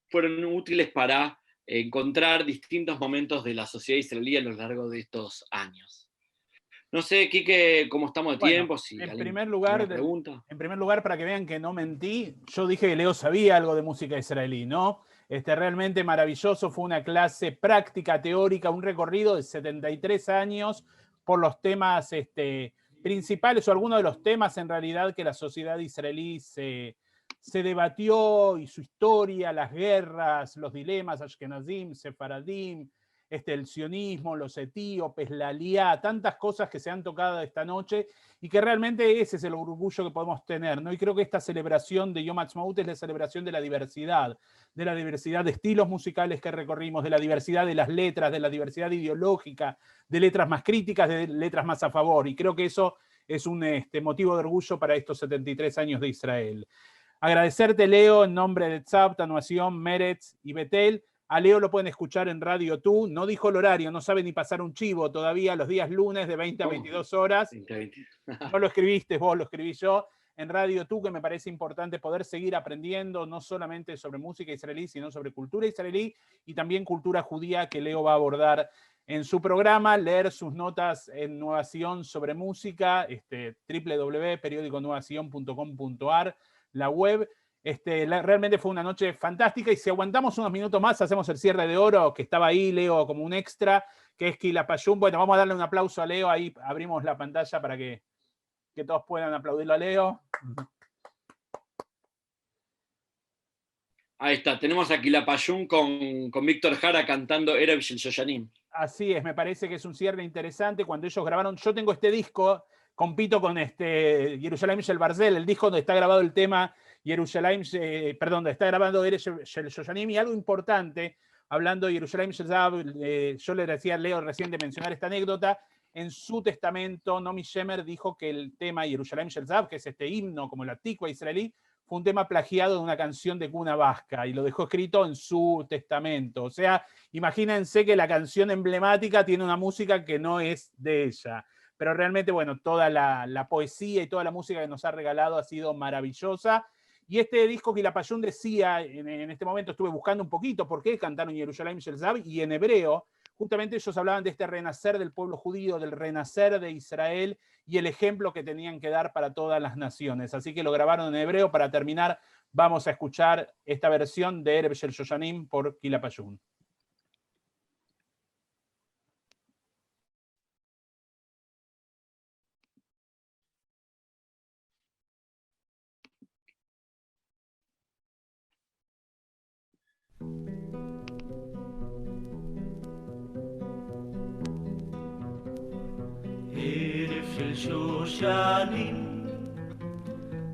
fueron útiles para encontrar distintos momentos de la sociedad israelí a lo largo de estos años. No sé, Quique, cómo estamos de tiempo. Si en primer lugar, para que vean que no mentí, yo dije que Leo sabía algo de música israelí, ¿no? Realmente maravilloso, fue una clase práctica, teórica, un recorrido de 73 años por los temas principales, o algunos de los temas en realidad que la sociedad israelí se debatió, y su historia, las guerras, los dilemas, Ashkenazim, Sefaradim, el sionismo, los etíopes, la Aliyá, tantas cosas que se han tocado esta noche, y que realmente ese es el orgullo que podemos tener, ¿no? Y creo que esta celebración de Yom Ha'atzmaut es la celebración de la diversidad de estilos musicales que recorrimos, de la diversidad de las letras, de la diversidad ideológica, de letras más críticas, de letras más a favor, y creo que eso es un motivo de orgullo para estos 73 años de Israel. Agradecerte, Leo, en nombre de Tzavta, Noación, Meretz y Betel. A Leo lo pueden escuchar en Radio Tú. No dijo el horario, no sabe ni pasar un chivo todavía, los días lunes de 20 a 22 horas. No lo escribiste vos, lo escribí yo. En Radio Tú, que me parece importante poder seguir aprendiendo, no solamente sobre música israelí, sino sobre cultura israelí y también cultura judía, que Leo va a abordar en su programa, leer sus notas en Noación sobre música, www.periodiconovacion.com.ar, la web. Realmente fue una noche fantástica, y si aguantamos unos minutos más hacemos el cierre de oro, que estaba ahí Leo como un extra, que es Kila Payum. Bueno, vamos a darle un aplauso a Leo, ahí abrimos la pantalla para que que todos puedan aplaudirlo a Leo. Ahí está, tenemos aquí la Quilapayún con Víctor Jara cantando Erev Shel Shoyanim. Así es, me parece que es un cierre interesante. Cuando ellos grabaron, yo tengo este disco, compito con Yerushalayim Shel Barzel, el disco donde está grabado el tema Yerushalayim, donde está grabando Erev Shel Shoyanim, y algo importante, hablando de Yerushalayim Shel Zahav, yo le decía a Leo recién de mencionar esta anécdota, en su testamento, Nomi Shemer dijo que el tema Yerushalayim Shel Zahav, que es este himno como la Tikva israelí, fue un tema plagiado de una canción de cuna vasca y lo dejó escrito en su testamento. O sea, imagínense que la canción emblemática tiene una música que no es de ella. Pero realmente, bueno, toda la poesía y toda la música que nos ha regalado ha sido maravillosa. Y este disco Quilapayún decía, en este momento estuve buscando un poquito por qué cantaron Yerushalayim Shel Zahav, y en hebreo, justamente ellos hablaban de este renacer del pueblo judío, del renacer de Israel, y el ejemplo que tenían que dar para todas las naciones. Así que lo grabaron en hebreo. Para terminar, vamos a escuchar esta versión de Erev Shel Shoyanim por Quilapayún. ערב של שושנים,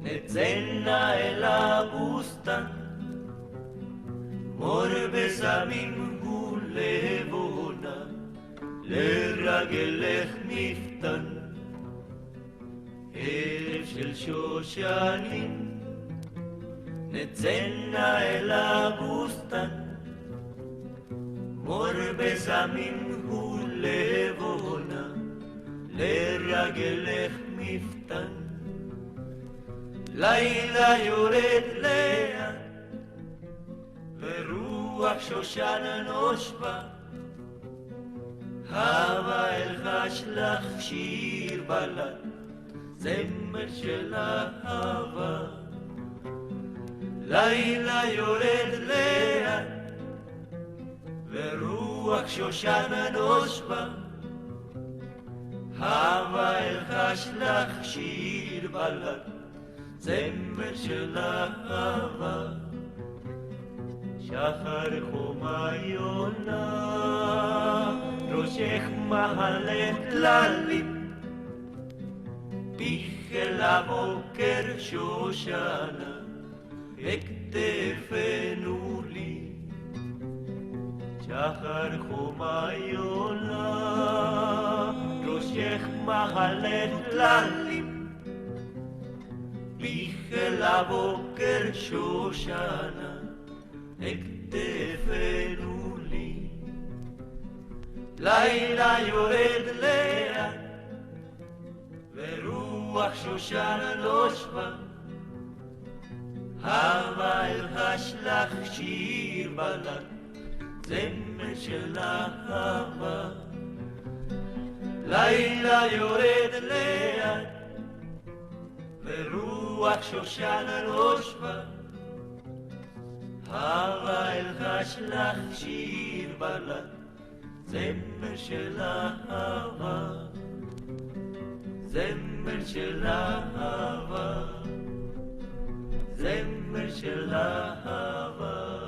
נצאנה אל הבוסתן, מור בסמים הוא לבונה, לרגלך מפתן. ערב של שושנים, נצאנה אל הבוסתן, מור בסמים הוא לבונה, לרגלך מפתן. לילה יורד לאט ורוח שושן נושבה, הווה אלחש לך שיר בלד, זמר של אהבה. לילה יורד לאט ורוח שושן נושבה, הווה אלחש לך שיר בלד, זמר של אהבה. שחר חומה יונה, ראשך מהלך טללים, פיך אל הבוקר שושנה, וכתפנו לי. שחר חומה יונה, ראשך מהלך טללים, פיך אל הבוקר שושנה, הכתפנו לי. לילה יורד לאט ורוח שושנה נושבה, הווה אלחש לך שיר בלד, זמר של אהבה. לילה יורד לאט ורוח שושנה נושבה, הווה אלחש לך שיר בלד, זמר של אהבה. זמר של אהבה, זמר של אהבה.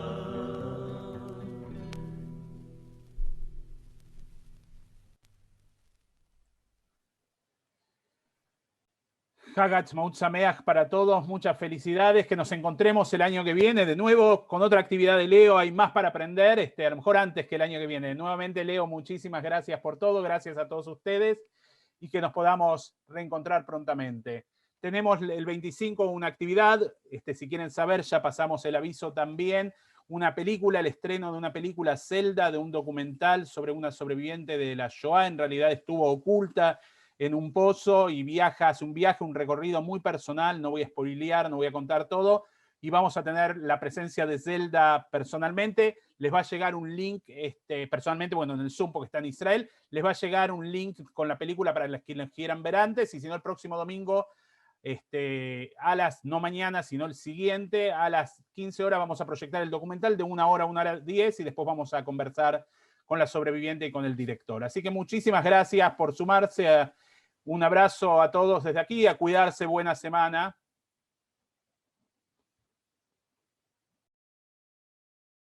Hag Ha'atzmaut Sameach para todos, muchas felicidades, que nos encontremos el año que viene de nuevo con otra actividad de Leo. Hay más para aprender, a lo mejor antes que el año que viene. Nuevamente, Leo, muchísimas gracias por todo, gracias a todos ustedes, y que nos podamos reencontrar prontamente. Tenemos el 25 una actividad, si quieren saber, ya pasamos el aviso también, una película, el estreno de una película Zelda, de un documental sobre una sobreviviente de la Shoah. En realidad estuvo oculta en un pozo y hace un viaje, un recorrido muy personal. No voy a spoilear, no voy a contar todo, y vamos a tener la presencia de Zelda personalmente. Les va a llegar un link, personalmente, bueno, en el Zoom, porque está en Israel, les va a llegar un link con la película para los que la quieran ver antes, y si no, el próximo domingo, no mañana, sino el siguiente, a las 15 horas vamos a proyectar el documental de 1 hora 10, y después vamos a conversar con la sobreviviente y con el director. Así que muchísimas gracias por sumarse a Un abrazo a todos desde aquí, a cuidarse, buena semana.